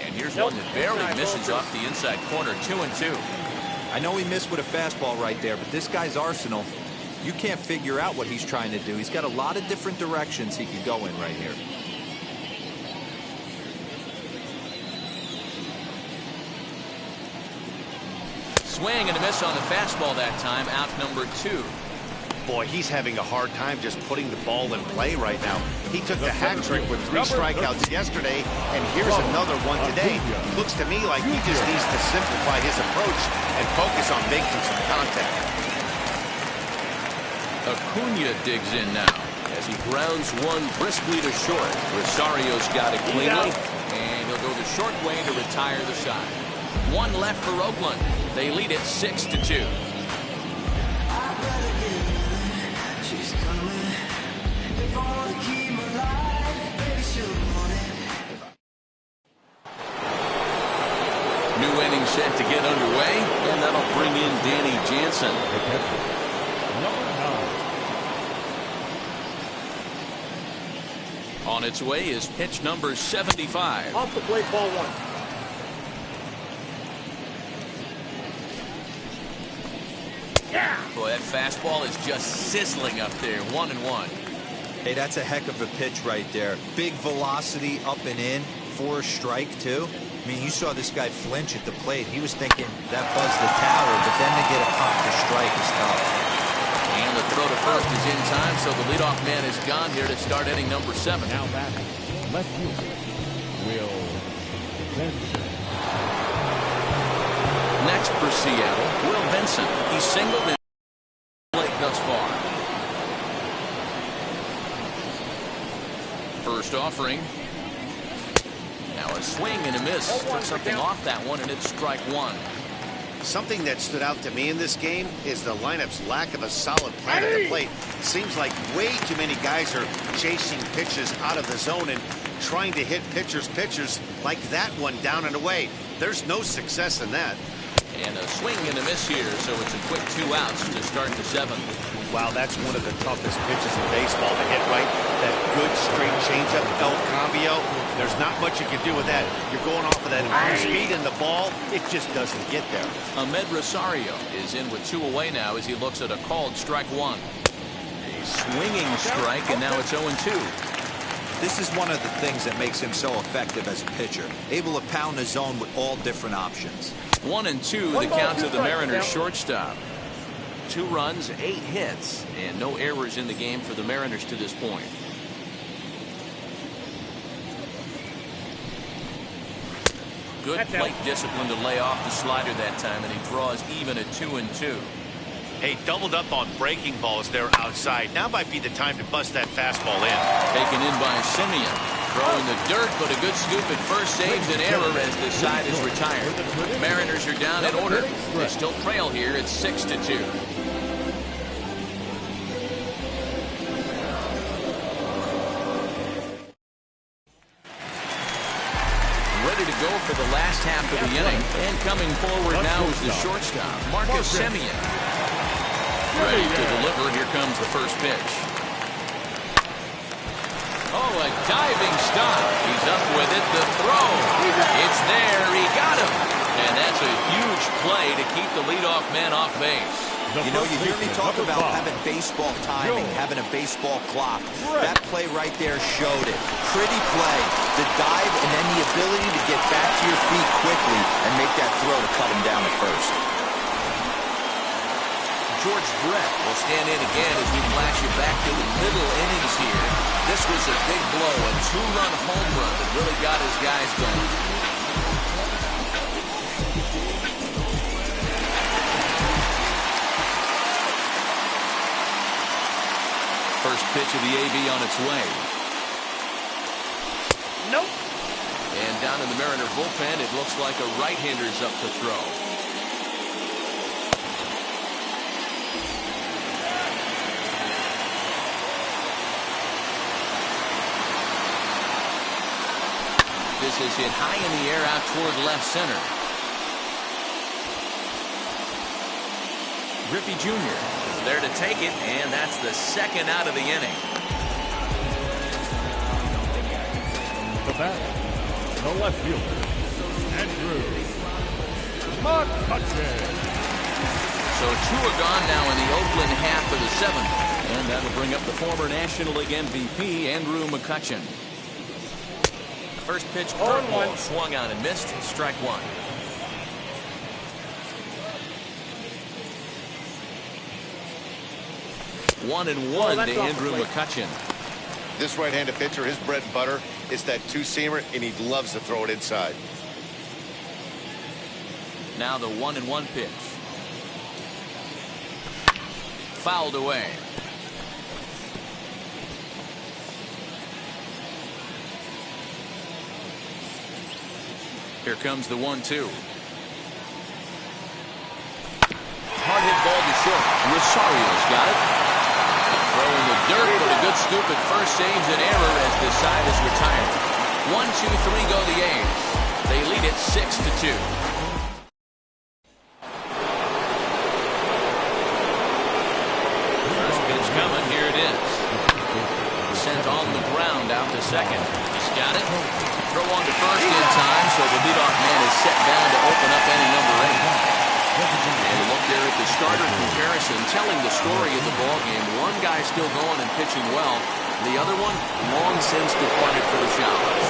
And here's one that barely misses off the inside corner. 2-2. I know he missed with a fastball right there, but this guy's arsenal, you can't figure out what he's trying to do. He's got a lot of different directions he could go in right here. Swing and a miss on the fastball that time. Out number 2. Boy, he's having a hard time just putting the ball in play right now. He took the hat trick with 3 strikeouts yesterday, and here's another one today. Looks to me like he just needs to simplify his approach and focus on making some contact. Acuna digs in now as he grounds one briskly to short. Rosario's got it cleanly, and he'll go the short way to retire the side. One left for Oakland. They lead it 6-2. New inning set to get underway, and that'll bring in Danny Jansen. On its way is pitch number 75. Off the plate, ball 1. Boy, that fastball is just sizzling up there. 1-1. Hey, that's a heck of a pitch right there. Big velocity up and in for a strike, too. I mean, you saw this guy flinch at the plate. He was thinking that buzzed the tower, but then to get a pop to strike is tough. And the throw to first is in time, so the leadoff man is gone here to start inning number 7. Now batting, left fielder, Will Benson. Next for Seattle, Will Benson. He's singled in plate thus far. First offering. Now a swing and a miss. Took something off that one, and it's strike 1. Something that stood out to me in this game is the lineup's lack of a solid plan at the plate. Seems like way too many guys are chasing pitches out of the zone and trying to hit pitchers like that one down and away. There's no success in that. And a swing and a miss here, so it's a quick 2 outs to start the 7th. Wow, that's one of the toughest pitches in baseball to hit, right? That good straight changeup, El Cambio. There's not much you can do with that. You're going off of that speed in the ball. It just doesn't get there. Ahmed Rosario is in with 2 away now as he looks at a called strike 1. A swinging strike, and now it's 0-2. This is one of the things that makes him so effective as a pitcher. Able to pound the zone with all different options. 1-2, the count to the Mariners shortstop. 2 runs, 8 hits, and no errors in the game for the Mariners to this point. Good plate discipline to lay off the slider that time, and he draws even at 2-2. Hey, doubled up on breaking balls there outside. Now might be the time to bust that fastball in. Taken in by Simeon. Throwing the dirt, but a good scoop at first saves an error as this side is retired. Mariners are down in order. They still trail here at 6-2. Ready to go for the last half of the inning. And coming forward now is the shortstop, Marcus Simeon. Ready to deliver. Here comes the first pitch. Oh, a diving stop. He's up with it. The throw. It's there. He got him. And that's a huge play to keep the leadoff man off base. You know, you hear me talk about having baseball timing, having a baseball clock. That play right there showed it. Pretty play. The dive and then the ability to get back to your feet quickly and make that throw to cut him down at first. George Brett will stand in again as we flash you back to the middle innings here. This was a big blow, a 2-run home run that really got his guys going. First pitch of the AB on its way. Nope. And down in the Mariner bullpen, it looks like a right-hander's up to throw. This is hit high in the air out toward left center. Griffey Jr. is there to take it, and that's the second out of the inning. The bat, the left fielder, Andrew McCutchen. So 2 are gone now in the Oakland half of the 7th. And that'll bring up the former National League MVP, Andrew McCutchen. First pitch, curveball, swung on and missed. Strike 1. One and one to Andrew McCutchen. This right-handed pitcher, his bread and butter is that 2-seamer, and he loves to throw it inside. Now the 1-1 pitch. Fouled away. Here comes the 1-2. Hard hit ball to short. Rosario's got it. Throwing the dirt, but a good scoop at first saves an error as this side is retired. 1-2-3 go the A's. They lead it 6-2. First pitch coming. Here it is. Sent on the ground out to second. He's got it. Throw on to first in time, so the leadoff man is set down to open up inning number 8. And look there at the starter comparison, telling the story of the ballgame. One guy still going and pitching well. The other one long since departed for the showers.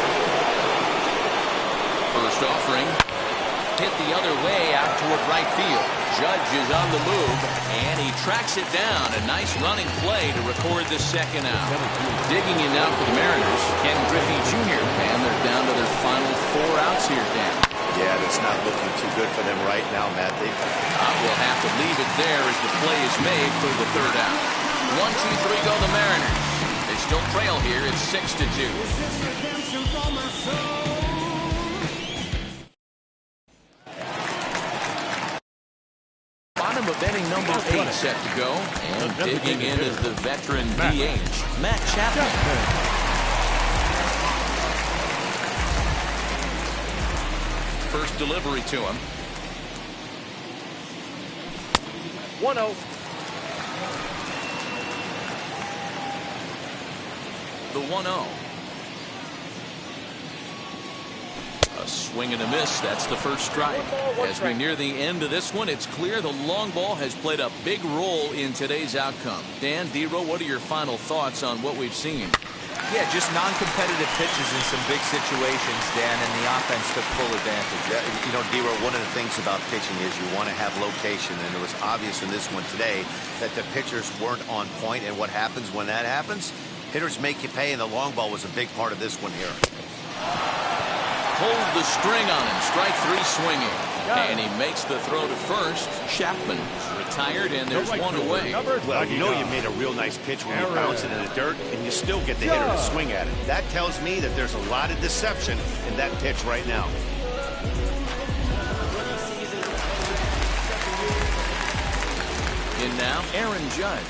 First offering hit the other way out toward right field. Judge is on the move, and he tracks it down. A nice running play to record the second out. Digging in now for the Mariners, Ken Griffey Jr. And they're down to their final 4 outs here, Dan. Yeah, that's not looking too good for them right now, Matt. We'll have to leave it there as the play is made for the 3rd out. 1-2-3 go the Mariners. They still trail here. It's 6-2. Bottom of inning number 8 set to go. And digging in is the veteran DH, Matt Chapman. First delivery to him. 1-0. The 1-0. Swing and a miss. That's the first strike. As we near the end of this one, it's clear the long ball has played a big role in today's outcome. Dan, D-Row, what are your final thoughts on what we've seen? Yeah, just non-competitive pitches in some big situations, Dan, and the offense took full advantage. Yeah, you know, D-Row, one of the things about pitching is you want to have location, and it was obvious in this one today that the pitchers weren't on point, and what happens when that happens? Hitters make you pay, and the long ball was a big part of this one here. Hold the string on him. Strike three swinging. And he makes the throw to first. Chapman retired, and there's one away. Well, you know you made a real nice pitch when you bounce it in the dirt, and you still get the hitter to swing at it. That tells me that there's a lot of deception in that pitch right now. In now, Aaron Judge.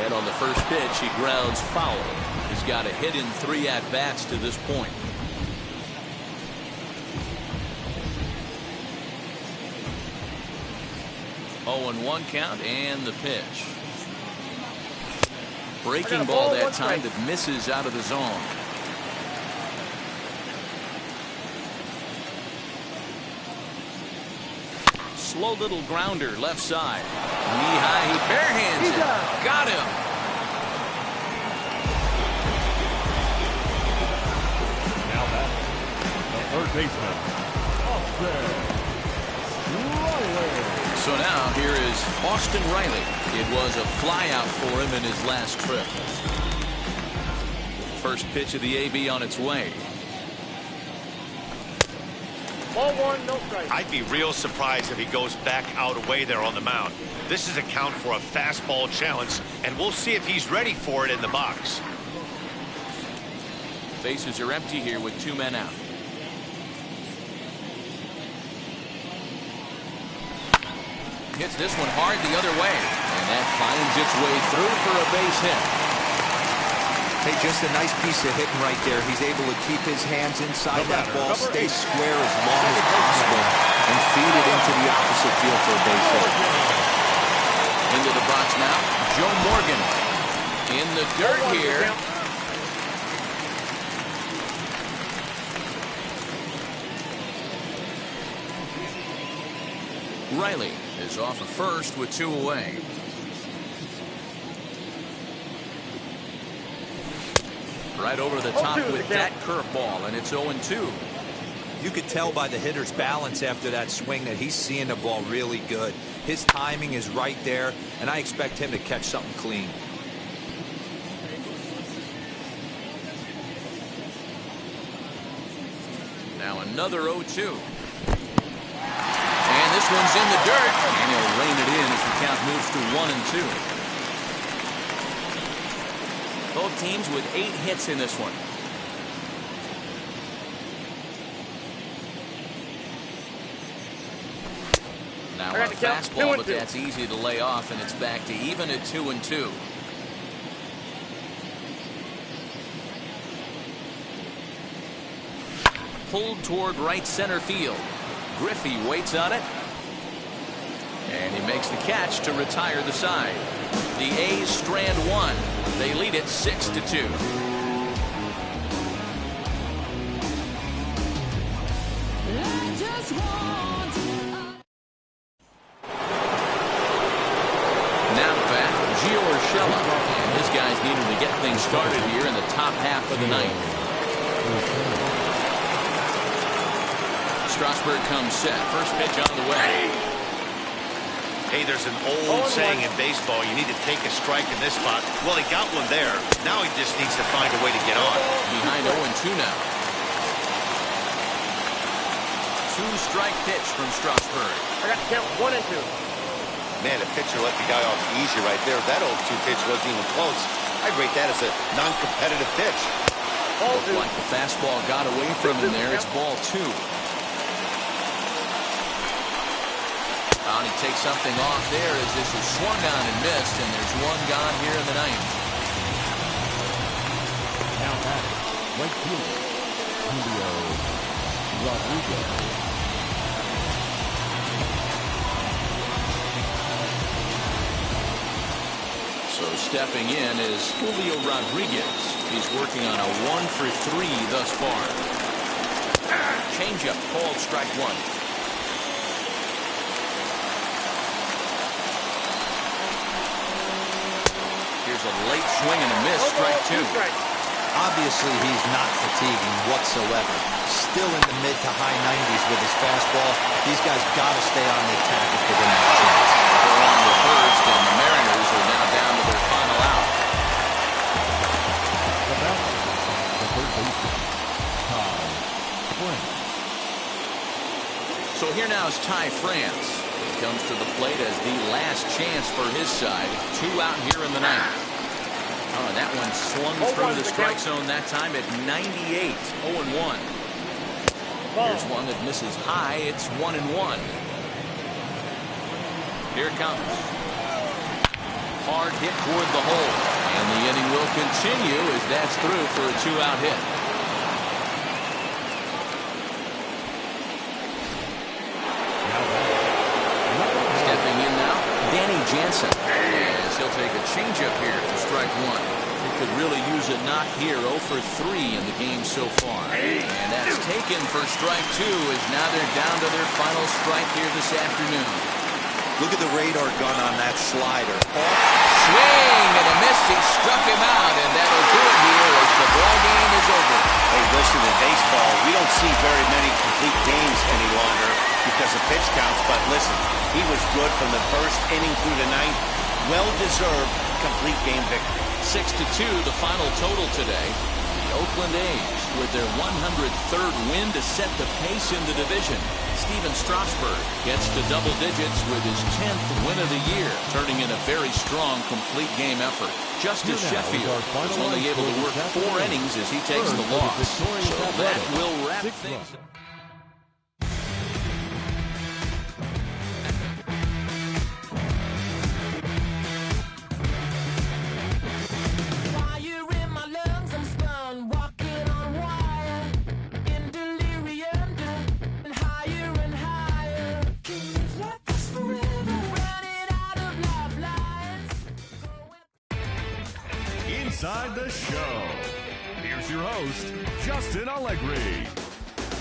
And on the first pitch, he grounds foul. He's got a hit in 3 at-bats to this point. Oh, and 1 count, and the pitch. Breaking ball that time that misses out of the zone. Slow little grounder left side. Knee high, he barehands it. Got him. Now back, the third baseman, Austin Riley. So now here is Austin Riley. It was a flyout for him in his last trip. First pitch of the AB on its way. Ball 1, no strike. I'd be real surprised if he goes back out away there on the mound. This is a count for a fastball challenge, and we'll see if he's ready for it in the box. Bases are empty here with 2 men out. Hits this one hard the other way, and that finds its way through for a base hit. Hey, just a nice piece of hitting right there. He's able to keep his hands inside that ball, stay square as long as possible, and feed it into the opposite field for a base hit. Into the box now, Joe Morgan. In the dirt here. Riley is off of first with 2 away. Right over the top with that curveball, and it's 0-2. You could tell by the hitter's balance after that swing that he's seeing the ball really good. His timing is right there, and I expect him to catch something clean. Now another 0-2. And this one's in the dirt, and he'll rein it in as the count moves to 1-2. Both teams with 8 hits in this one. Now a fastball, but that's easy to lay off, and it's back to even at 2-2. Pulled toward right center field. Griffey waits on it. And he makes the catch to retire the side. The A's strand 1. They lead it 6-2. Now back, Gio Urshela. And his guys needed to get things started here in the top half of the 9th. Strasburg comes set. First pitch on the way. Hey, there's an old saying in baseball, you need to take a strike in this spot. Well, he got one there. Now he just needs to find a way to get on. Behind 0-2 now. 2-strike pitch from Strasburg. I got to count 1 and 2. Man, the pitcher let the guy off easy right there. That 0-2 pitch wasn't even close. I'd rate that as a non-competitive pitch. Looked like the fastball got away from him there. It's ball 2. And he takes something off there as this is swung on and missed, and there's 1 gone here in the 9th. Now back, right fielder, Julio Rodriguez. So stepping in is Julio Rodriguez. He's working on a 1-for-3 thus far. Changeup called strike one. Here's a late swing and a miss, strike two. Obviously, he's not fatiguing whatsoever. Still in the mid to high 90s with his fastball. These guys got to stay on the attack if they're going to have a chance. They're on the first, and the Mariners are now down to their final out. The third baseman, Ty France. So here now is Ty France. He comes to the plate as the last chance for his side. 2 out here in the ninth. Oh, and that one swung through the strike zone that time at 98. 0-1. Here's one that misses high. It's 1-1. Here it comes. Hard hit toward the hole. And the inning will continue as that's through for a 2-out hit. Stepping in now, Danny Jansen. As he'll take a changeup here to strike one. He could really use a knock here. 0-for-3 in the game so far. And that's taken for strike two as now they're down to their final strike here this afternoon. Look at the radar gun on that slider. Swing and a miss. He struck him out, and that'll do it here as the ball game is over. Hey, listen, in baseball, we don't see very many complete games any longer because of pitch counts, but listen, he was good from the first inning through the ninth. Well-deserved complete game victory. 6-2, the final total today. The Oakland A's with their 103rd win to set the pace in the division. Steven Strasburg gets to double digits with his 10th win of the year, turning in a very strong complete game effort. Justice Sheffield was only able to work 4 innings as he takes the loss. So that will wrap things up. Inside the show. Here's your host, Justin Allegri.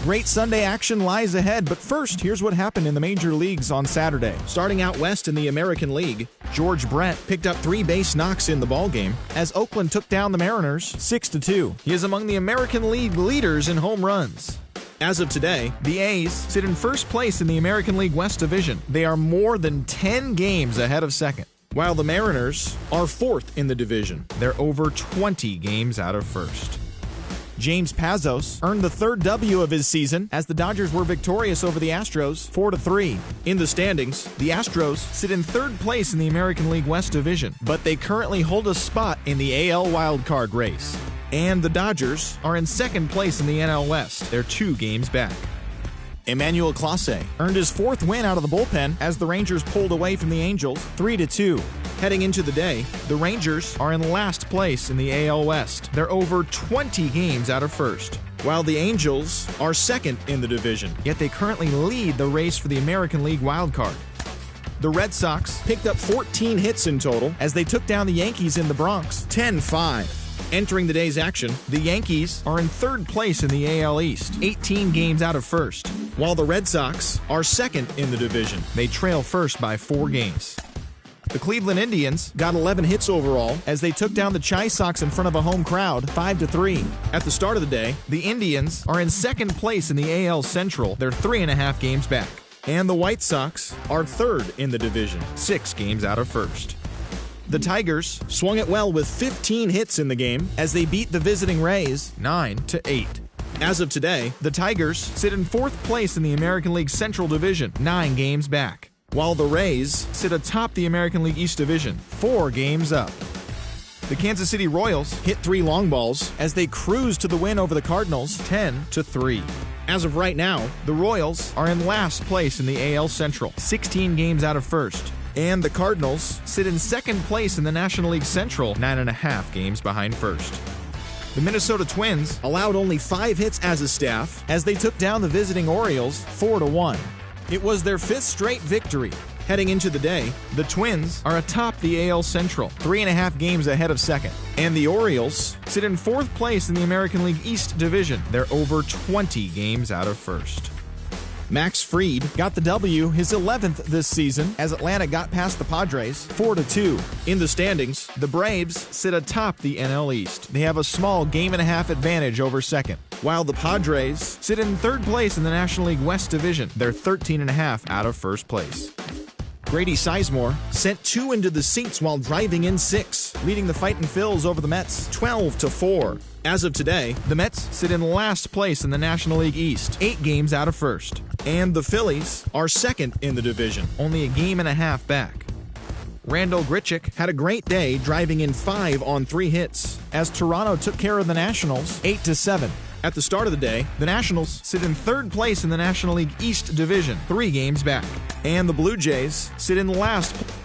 Great Sunday action lies ahead, but first, here's what happened in the major leagues on Saturday. Starting out west in the American League, George Brett picked up 3 base knocks in the ballgame as Oakland took down the Mariners 6-2. He is among the American League leaders in home runs. As of today, the A's sit in first place in the American League West Division. They are more than 10 games ahead of second, while the Mariners are 4th in the division. They're over 20 games out of first. James Pazos earned the 3rd W of his season as the Dodgers were victorious over the Astros 4-3. In the standings, the Astros sit in 3rd place in the American League West Division, but they currently hold a spot in the AL wildcard race. And the Dodgers are in 2nd place in the NL West. They're 2 games back. Emmanuel Clase earned his 4th win out of the bullpen as the Rangers pulled away from the Angels 3-2. Heading into the day, the Rangers are in last place in the AL West. They're over 20 games out of first, while the Angels are 2nd in the division, yet they currently lead the race for the American League wildcard. The Red Sox picked up 14 hits in total as they took down the Yankees in the Bronx 10-5. Entering the day's action, the Yankees are in 3rd place in the AL East, 18 games out of first, while the Red Sox are 2nd in the division. They trail first by 4 games. The Cleveland Indians got 11 hits overall as they took down the Chi Sox in front of a home crowd 5-3. At the start of the day, the Indians are in 2nd place in the AL Central. They're 3.5 games back. And the White Sox are 3rd in the division, 6 games out of first. The Tigers swung it well with 15 hits in the game as they beat the visiting Rays 9-8. As of today, the Tigers sit in 4th place in the American League Central Division, 9 games back, while the Rays sit atop the American League East Division, 4 games up. The Kansas City Royals hit 3 long balls as they cruised to the win over the Cardinals 10-3. As of right now, the Royals are in last place in the AL Central, 16 games out of first. And the Cardinals sit in 2nd place in the National League Central, 9.5 games behind first. The Minnesota Twins allowed only 5 hits as a staff as they took down the visiting Orioles 4-1. It was their 5th straight victory. Heading into the day, the Twins are atop the AL Central, 3.5 games ahead of second. And the Orioles sit in 4th place in the American League East Division. They're over 20 games out of first. Max Fried got the W, his 11th this season, as Atlanta got past the Padres 4-2. In the standings, the Braves sit atop the NL East. They have a small game-and-a-half advantage over second, while the Padres sit in 3rd place in the National League West Division. They're 13.5 out of first place. Grady Sizemore sent 2 into the seats while driving in 6, leading the Fightin' Phils over the Mets 12-4. As of today, the Mets sit in last place in the National League East, 8 games out of first. And the Phillies are second in the division, only a game-and-a-half back. Randall Grichuk had a great day, driving in 5 on 3 hits, as Toronto took care of the Nationals 8-7. At the start of the day, the Nationals sit in 3rd place in the National League East Division, 3 games back. And the Blue Jays sit in last place.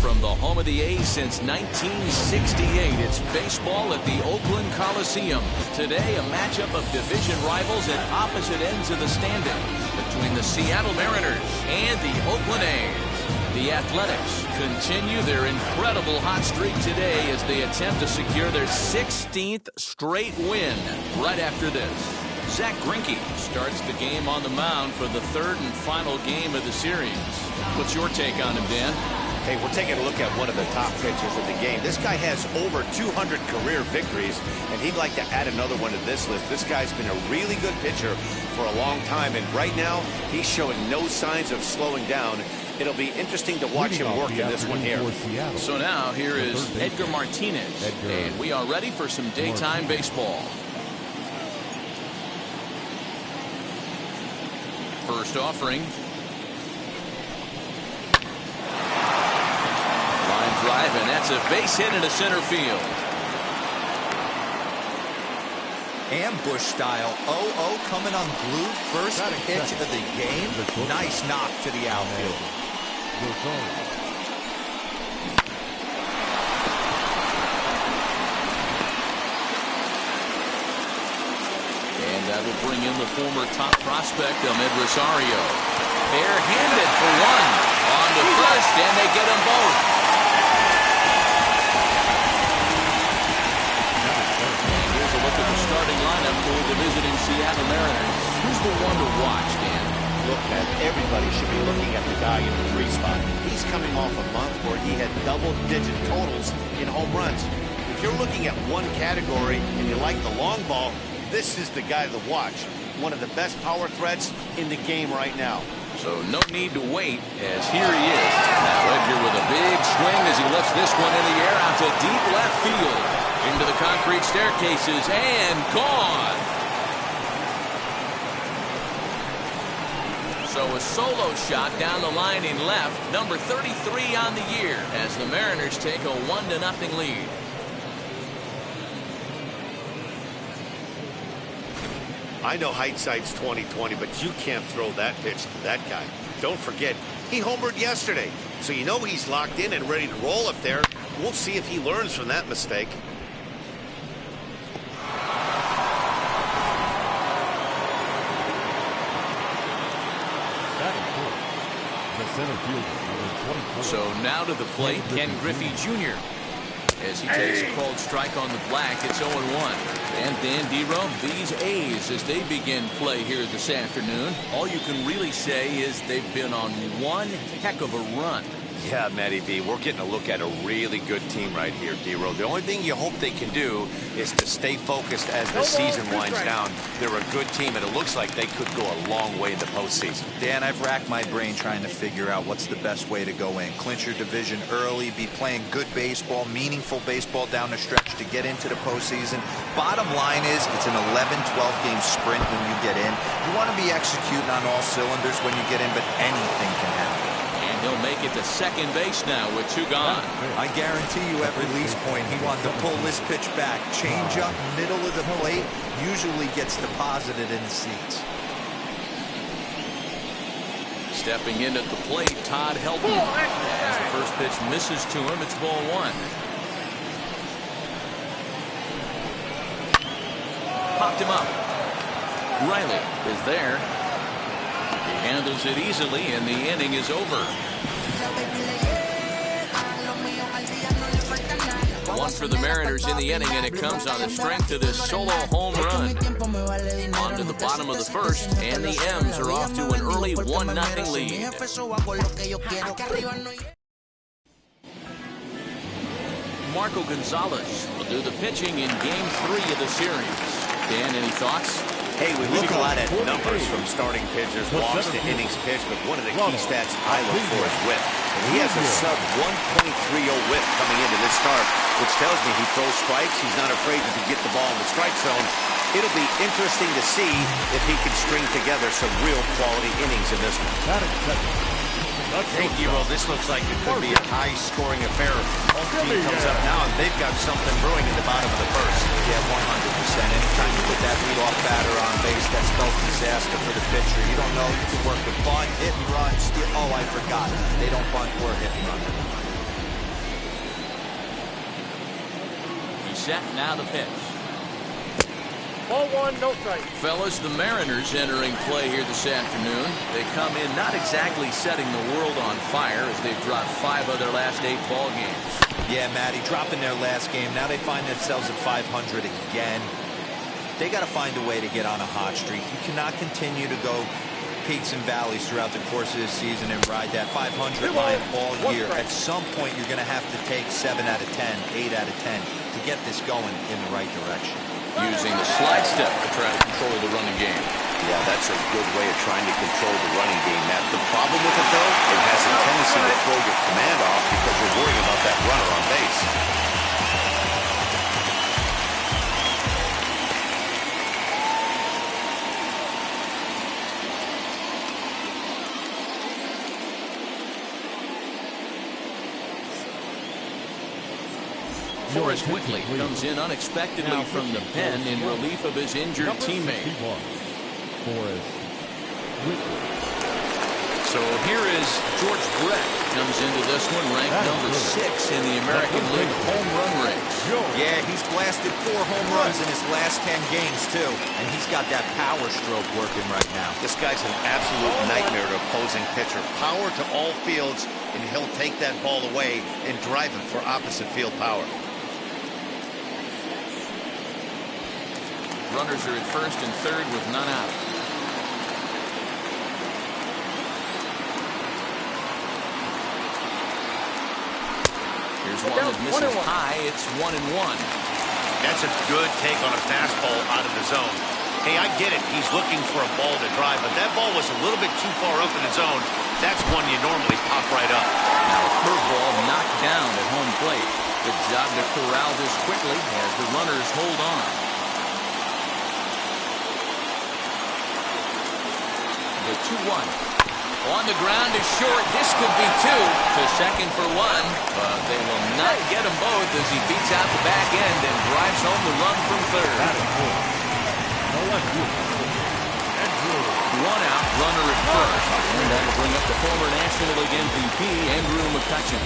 From the home of the A's since 1968, it's baseball at the Oakland Coliseum. Today, a matchup of division rivals at opposite ends of the standings between the Seattle Mariners and the Oakland A's. The Athletics continue their incredible hot streak today as they attempt to secure their 16th straight win. Right after this, Zach Greinke starts the game on the mound for the 3rd and final game of the series. What's your take on him, Dan? Hey, we're taking a look at one of the top pitchers of the game. This guy has over 200 career victories, and he'd like to add another one to this list. This guy's been a really good pitcher for a long time, and right now, he's showing no signs of slowing down. It'll be interesting to watch him work in this one here. So now, here is Edgar Martinez, and we are ready for some daytime baseball. First offering. Drive, and that's a base hit into center field. Ambush style. 0-0 coming on blue. First pitch of the game. Nice knock to the outfield. And that will bring in the former top prospect, Ahmed Rosario. Bare-handed for one. On to first, and they get them both. Starting lineup for the visiting Seattle Mariners. Who's the one to watch, Dan? Look, man, everybody should be looking at the guy in the 3 spot. He's coming off a month where he had double-digit totals in home runs. If if you're looking at one category and you like the long ball, this is the guy to watch. One of the best power threats in the game right now. So no need to wait, as here he is. Now Edgar with a big swing as he lifts this one in the air out to deep left field. Into the concrete staircases and gone. So a solo shot down the line in left, number 33 on the year, as the Mariners take a 1-0 lead. I know hindsight's 20/20, but you can't throw that pitch to that guy. Don't forget, he homered yesterday, so you know he's locked in and ready to roll up there. We'll see if he learns from that mistake. So now to the plate, Ken Griffey Jr. As he takes a cold strike on the black, it's 0-1. And Dan Dero, these A's, as they begin play here this afternoon, all you can really say is they've been on one heck of a run. Yeah, Matty B, we're getting a look at a really good team right here, Dero. The only thing you hope they can do is to stay focused as the season winds down. They're a good team, and it looks like they could go a long way in the postseason. Dan, I've racked my brain trying to figure out what's the best way to go in. Clinch your division early, be playing good baseball, meaningful baseball down the stretch to get into the postseason. Bottom line is it's an 11-12 game sprint when you get in. You want to be executing on all cylinders when you get in, but anything can happen. He'll make it to second base now with 2 gone. I guarantee you at release point, he wanted to pull this pitch back. Change up, middle of the plate, usually gets deposited in the seats. Stepping in at the plate, Todd Helton. As the first pitch misses to him, it's ball 1. Popped him up. Riley is there. He handles it easily, and the inning is over. One for the Mariners in the inning, and it comes on the strength of this solo home run. On to the bottom of the first, and the M's are off to an early 1-0 lead. Marco Gonzalez will do the pitching in Game 3 of the series. Dan, any thoughts? Hey, we look a lot at numbers from starting pitchers, walks to innings pitched, but one of the key stats I look for is whip. And he has a sub 1.30 whip coming into this start, which tells me he throws strikes. He's not afraid to get the ball in the strike zone. It'll be interesting to see if he can string together some real quality innings in this one. Hey, Dero, this looks like it could be a high-scoring affair. Team comes up now, and they've got something brewing in the bottom of the first. Yeah, 100%. Anytime you put that leadoff batter on base, that spells disaster for the pitcher. You don't know. You can work with bunt, hit and run, steal. Oh, I forgot. They don't bunt or hit and run. He's set, now the pitch. Ball 1, no strike. Fellas, the Mariners entering play here this afternoon. They come in not exactly setting the world on fire as they've dropped 5 of their last 8 ball games. Yeah, Matty, dropping their last game. Now they find themselves at 500 again. They got to find a way to get on a hot streak. You cannot continue to go peaks and valleys throughout the course of the season and ride that 500 line all year. At some point, you're going to have to take 7 out of 10, 8 out of 10 to get this going in the right direction. Using the slide step to try to control the running game. Yeah, that's a good way of trying to control the running game, Matt. The problem with it, though, it has a tendency to throw your command off because you're worrying about that runner on base. Forrest Whitley comes in unexpectedly from the pen in relief of his injured teammate. So here is George Brett. Comes into this one ranked number 6 in the American League home run race. Yeah, he's blasted 4 home runs in his last 10 games, too. And he's got that power stroke working right now. This guy's an absolute nightmare to opposing pitcher. Power to all fields, and he'll take that ball away and drive it for opposite field power. Runners are at first and third with none out. Here's one that misses high. It's 1-1. That's a good take on a fastball out of the zone. Hey, I get it. He's looking for a ball to drive, but that ball was a little bit too far up in the zone. That's one you normally pop right up. Now a curveball knocked down at home plate. Good job to corral this quickly as the runners hold on. The 2-1. On the ground is short. This could be 2 to second for 1, but they will not get them both as he beats out the back end and drives home the run from third. One out, runner at first, and that'll bring up the former National League MVP Andrew McCutchen.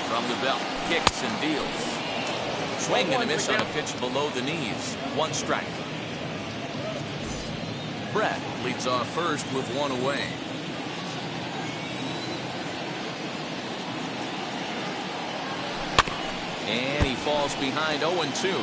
From the belt, kicks and deals. Swing and a miss on a pitch below the knees. 1 strike. Brett leads off first with 1 away. And he falls behind 0-2.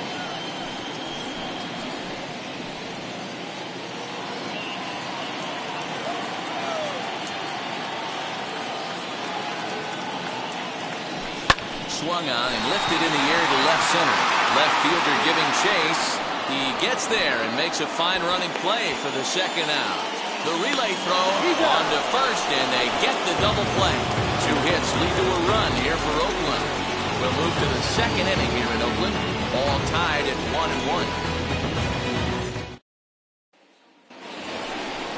Swung on and lifted in the air to left center. Left fielder giving chase. He gets there and makes a fine running play for the second out. The relay throw on to first, and they get the double play. 2 hits lead to a run here for Oakland. We'll move to the second inning here in Oakland. All tied at 1-1.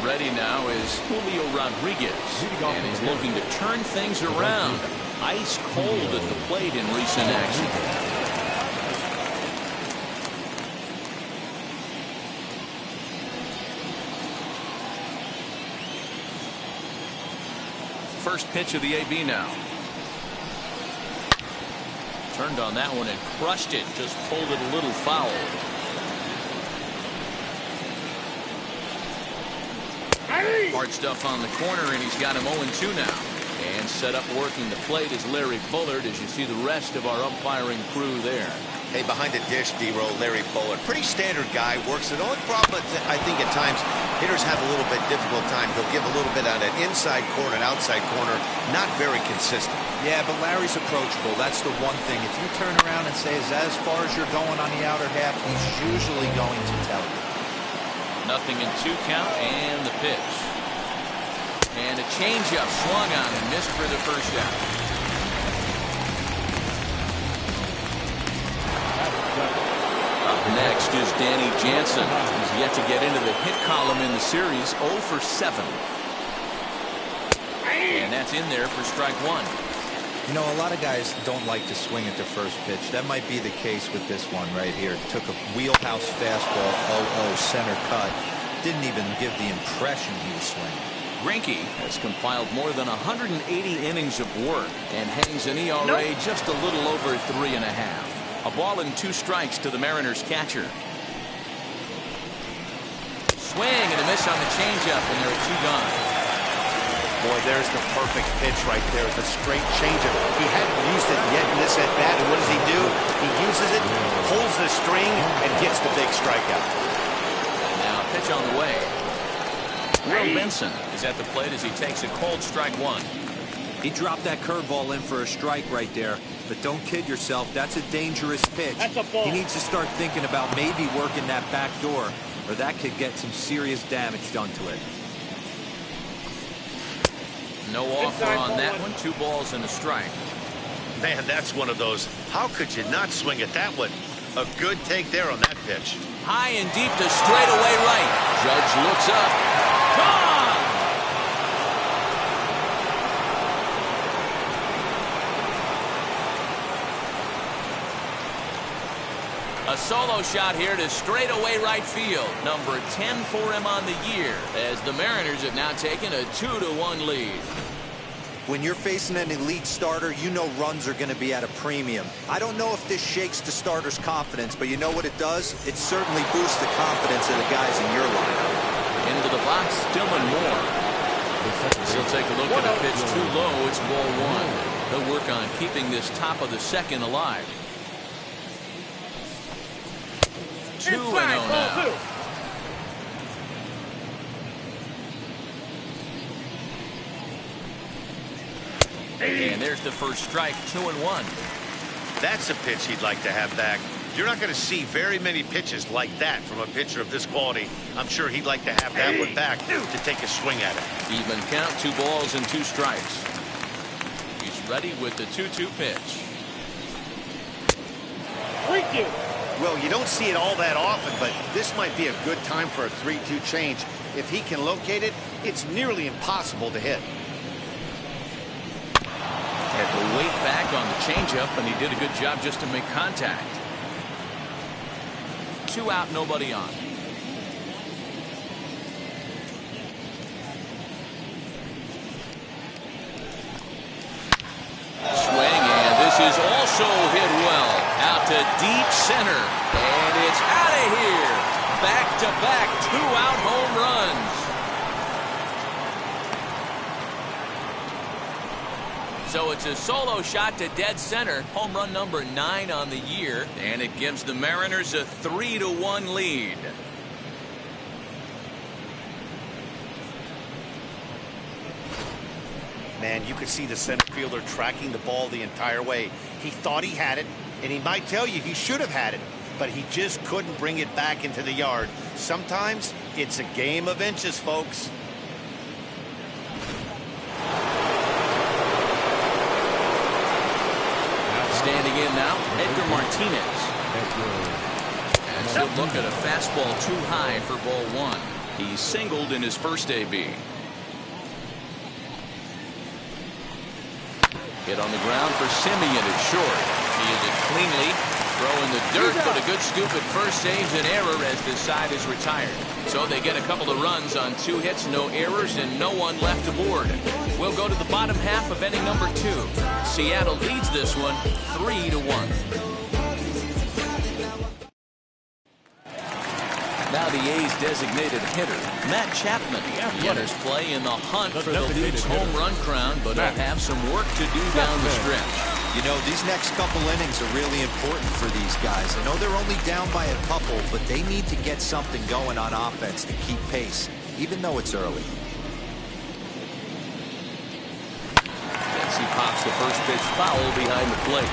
Ready now is Julio Rodriguez, and he's looking to turn things around. Ice cold at the plate in recent action. First pitch of the AB now. Turned on that one and crushed it. Just pulled it a little foul. Hard stuff on the corner, and he's got him 0-2 now. And set up working the plate is Larry Bullard, as you see the rest of our umpiring crew there. Hey, behind the dish, D-Roll, Larry Bullard. Pretty standard guy, works it. The only problem, I think, at times, hitters have a little bit difficult time. He'll give a little bit on an inside corner, an outside corner. Not very consistent. Yeah, but Larry's approachable. That's the one thing. If you turn around and say, as far as you're going on the outer half, he's usually going to tell you. 0-2 count and the pitch. And a changeup swung on and missed for the first out. Up next is Danny Jansen. He's yet to get into the hit column in the series. 0 for 7. And that's in there for strike 1. You know, a lot of guys don't like to swing at the first pitch. That might be the case with this one right here. Took a wheelhouse fastball, 0-0 center cut. Didn't even give the impression he was swinging. Greinke has compiled more than 180 innings of work and hangs an ERA just a little over 3.5. A ball and 2 strikes to the Mariners catcher. Swing and a miss on the changeup, and there are 2 gone. Boy, there's the perfect pitch right there. The straight changeup. He hadn't used it yet in this at bat, and what does he do? He uses it, pulls the string, and gets the big strikeout. And now a pitch on the way. Will Benson is at the plate as he takes a cold strike 1. He dropped that curveball in for a strike right there, but don't kid yourself. That's a dangerous pitch. That's a ball. He needs to start thinking about maybe working that back door, or that could get some serious damage done to it. No offer on that one. 2 balls and a strike. Man, that's one of those. How could you not swing at that one? A good take there on that pitch. High and deep to straightaway right. Judge looks up. Gone! A solo shot here to straightaway right field. Number 10 for him on the year, as the Mariners have now taken a 2-1 lead. When you're facing an elite starter, you know runs are going to be at a premium. I don't know if this shakes the starter's confidence, but you know what it does? It certainly boosts the confidence of the guys in your lineup. Into the box, Dylan Moore. He'll take a look at a pitch too low. It's ball 1. He'll work on keeping this top of the second alive. 2-0 now. And there's the first strike, 2-1. That's a pitch he'd like to have back. You're not going to see very many pitches like that from a pitcher of this quality. I'm sure he'd like to have that one back to take a swing at it. Even count, 2 balls and 2 strikes. He's ready with the 2-2 pitch. Well, you don't see it all that often, but this might be a good time for a 3-2 change. If he can locate it, it's nearly impossible to hit. Had to wait back on the changeup, and he did a good job just to make contact. 2 out, nobody on. Swing, and this is also hit well. Out to deep center, and it's out of here. Back-to-back 2-out home runs. So it's a solo shot to dead center. Home run number 9 on the year. And it gives the Mariners a 3-1 lead. Man, you could see the center fielder tracking the ball the entire way. He thought he had it, and he might tell you he should have had it, but he just couldn't bring it back into the yard. Sometimes it's a game of inches, folks. Standing in now, Edgar Martinez. As he'll look at a fastball too high for ball 1. He singled in his first AB. Hit on the ground for Simeon at short. Fielded cleanly. Throw in the dirt, but a good scoop at first saves an error as this side is retired. So they get a couple of runs on 2 hits, no errors, and no one left aboard. We'll go to the bottom half of inning number 2. Seattle leads this one 3-1. Now the A's designated hitter, Matt Chapman. He enters play in the hunt for the league's home run crown, but he'll have some work to do down the stretch. You know, these next couple innings are really important for these guys. I know they're only down by a couple, but they need to get something going on offense to keep pace, even though it's early. As he pops the first pitch foul behind the plate.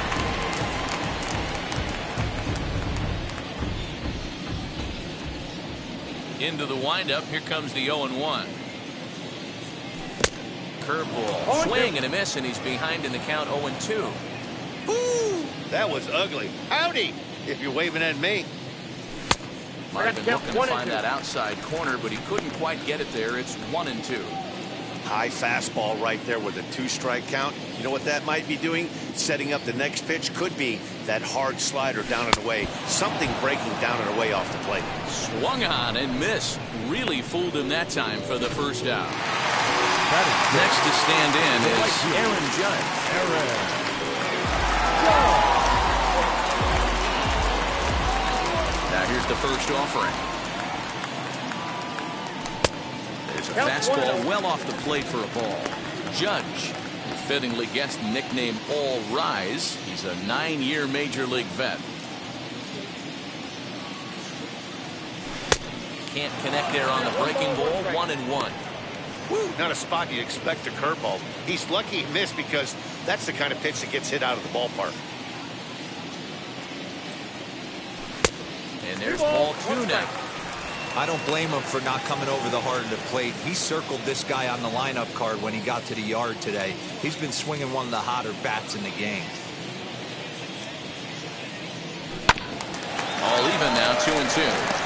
Into the windup, here comes the 0-1. Curveball, swing and a miss, and he's behind in the count 0-2. Ooh, that was ugly. Howdy, if you're waving at me. Might have been looking to find that outside corner, but he couldn't quite get it there. It's 1-2. High fastball right there with a 2-strike count. You know what that might be doing? Setting up the next pitch. Could be that hard slider down and away. Something breaking down and away off the plate. Swung on and missed. Really fooled him that time for the first out. Next to stand in is Aaron Judge. Now here's the first offering. There's a fastball well off the plate for a ball. Judge, who fittingly gets the nickname All Rise. He's a 9-year major league vet. Can't connect there on the breaking ball. 1-1. Woo, not a spot you'd expect a curveball. He's lucky he missed because that's the kind of pitch that gets hit out of the ballpark. And there's ball 2 now. I don't blame him for not coming over the heart of the plate. He circled this guy on the lineup card when he got to the yard today. He's been swinging one of the hotter bats in the game. All even now, 2-2.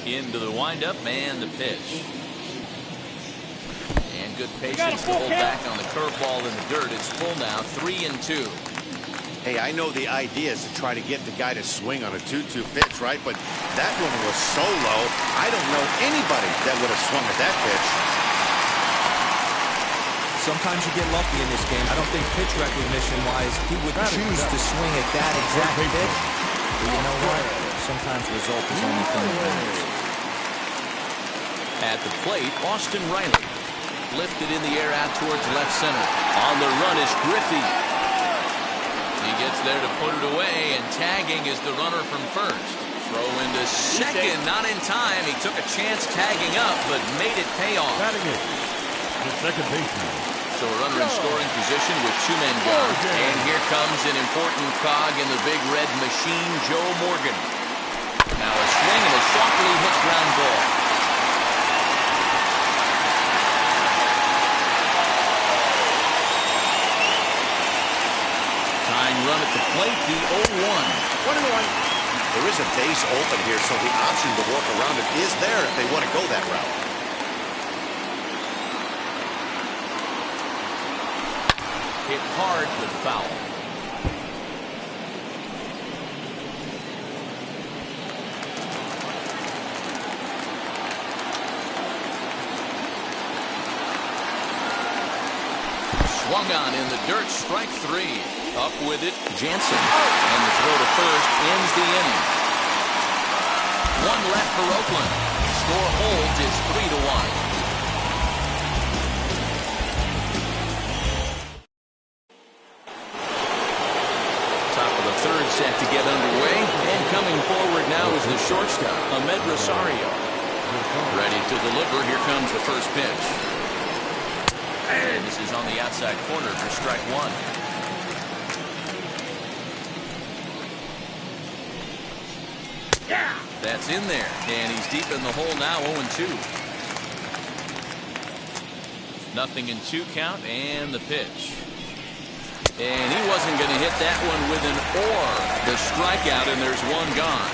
Into the windup and the pitch. And good patience to hold back on the curveball in the dirt. It's full now, 3-2. Hey, I know the idea is to try to get the guy to swing on a 2-2 pitch, right? But that one was so low, I don't know anybody that would have swung at that pitch. Sometimes you get lucky in this game. I don't think pitch recognition-wise he would choose to swing at that exact pitch. But you know what? Sometimes result is only thing that matters. At the plate, Austin Riley. Lifted in the air out towards left center. On the run is Griffey. He gets there to put it away, and tagging is the runner from first. Throw into second, not in time. He took a chance tagging up, but made it pay off. Batting it, the second baseman. So a runner in scoring position with 2 men gone. And here comes an important cog in the big red machine, Joe Morgan. Now a swing and a softly hit ground ball. Tying run at the plate, the 0-1. 1-1. There is a base open here, so the option to work around it is there if they want to go that route. Hit hard, but foul. Swung on in the dirt, strike 3. Up with it, Jansen. And the throw to first ends the inning. 1 left for Oakland. Score holds, it's 3-1. Third set to get underway, and coming forward now is the shortstop, Ahmed Rosario. Ready to deliver, here comes the first pitch. And this is on the outside corner for strike 1. That's in there, and he's deep in the hole now, 0-2. 0-2 count, and the pitch. And he wasn't going to hit that one with an or. The strikeout, and there's 1 gone.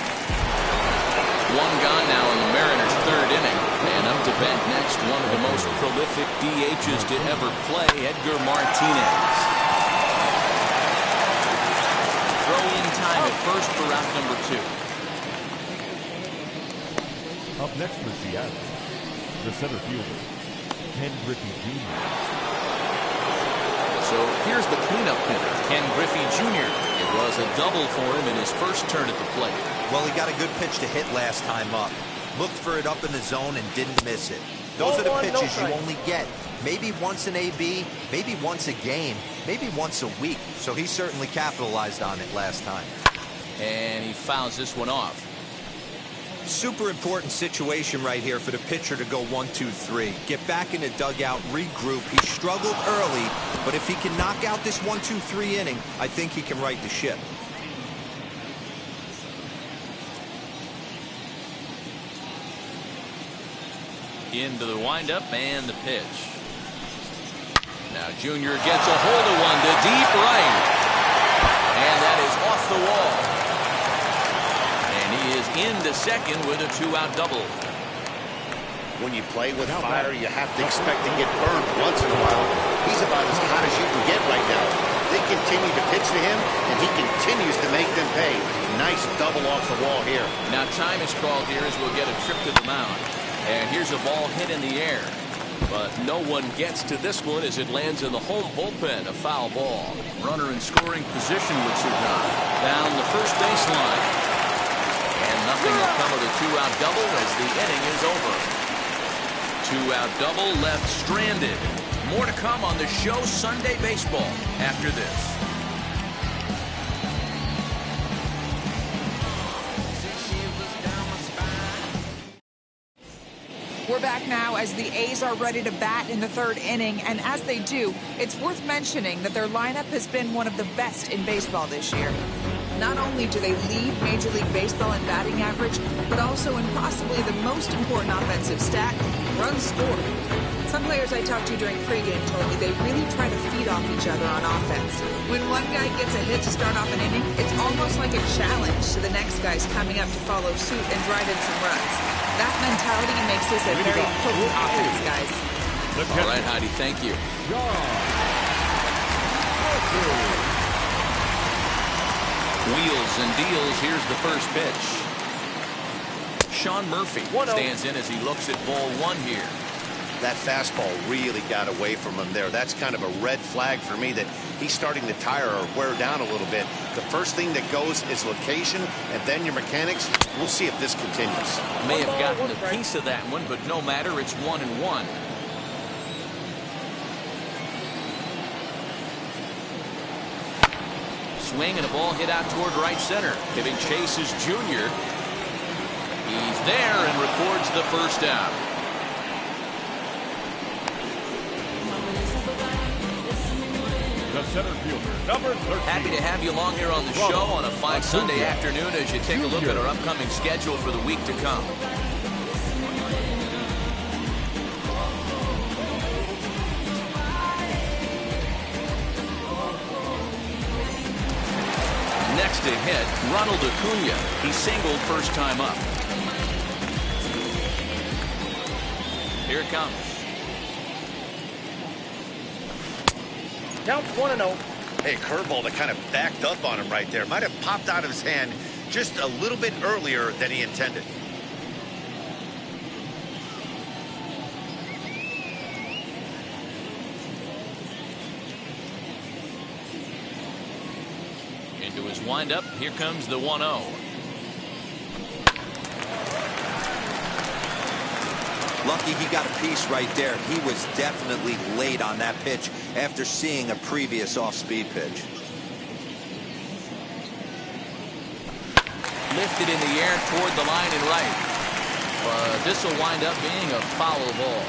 1 gone now in the Mariners' 3rd inning. And up to bat next, one of the most prolific DHs to ever play, Edgar Martinez. Throw-in time at first for out number 2. Up next for Seattle, the center fielder, Ken Griffey Jr. So here's the cleanup hitter, Ken Griffey Jr. It was a double for him in his first turn at the plate. Well, he got a good pitch to hit last time up. Looked for it up in the zone and didn't miss it. Those are the pitches you only get. Maybe once an AB, maybe once a game, maybe once a week. So he certainly capitalized on it last time. And he fouls this one off. Super important situation right here for the pitcher to go 1-2-3. Get back in the dugout, regroup. He struggled early, but if he can knock out this 1-2-3 inning, I think he can right the ship. Into the windup and the pitch. Now Junior gets a hold of one to deep right. And that is off the wall. Is into second with a 2-out double. When you play with fire, you have to expect to get burned once in a while. He's about as hot as you can get right now. They continue to pitch to him, and he continues to make them pay. Nice double off the wall here. Now time is called here as we'll get a trip to the mound. And here's a ball hit in the air. But no one gets to this one as it lands in the home bullpen. A foul ball. Runner in scoring position with Sudan. Down the first baseline. And nothing will come of the 2-out double as the inning is over. 2-out double left stranded. More to come on the show Sunday Baseball after this. We're back now as the A's are ready to bat in the 3rd inning, and as they do, it's worth mentioning that their lineup has been one of the best in baseball this year. Not only do they lead Major League Baseball in batting average, but also in possibly the most important offensive stat, runs scored. Some players I talked to during pregame told me they really try to feed off each other on offense. When one guy gets a hit to start off an inning, it's almost like a challenge to the next guys coming up to follow suit and drive in some runs. That mentality makes this a very potent offense, guys. All right, Heidi, thank you. Wheels and deals. Here's the first pitch. Sean Murphy stands in as he looks at ball 1 here. That fastball really got away from him there. That's kind of a red flag for me that he's starting to tire or wear down a little bit. The first thing that goes is location and then your mechanics. We'll see if this continues. May have gotten a piece of that one, but no matter. It's 1-1. Swing and a ball hit out toward right center. Giving chase is Junior. He there and records the first out. The center fielder, number 13. Happy to have you along here on the show on a fine Sunday afternoon as you take a look at our upcoming schedule for the week to come. Next to hit, Ronald Acuna. He singled first time up. Here it comes. Count 1-0. Hey, curveball that kind of backed up on him right there. Might have popped out of his hand just a little bit earlier than he intended. Into his windup. Here comes the 1-0. Lucky he got a piece right there. He was definitely late on that pitch after seeing a previous off-speed pitch. Lifted in the air toward the line and right. This will wind up being a foul ball.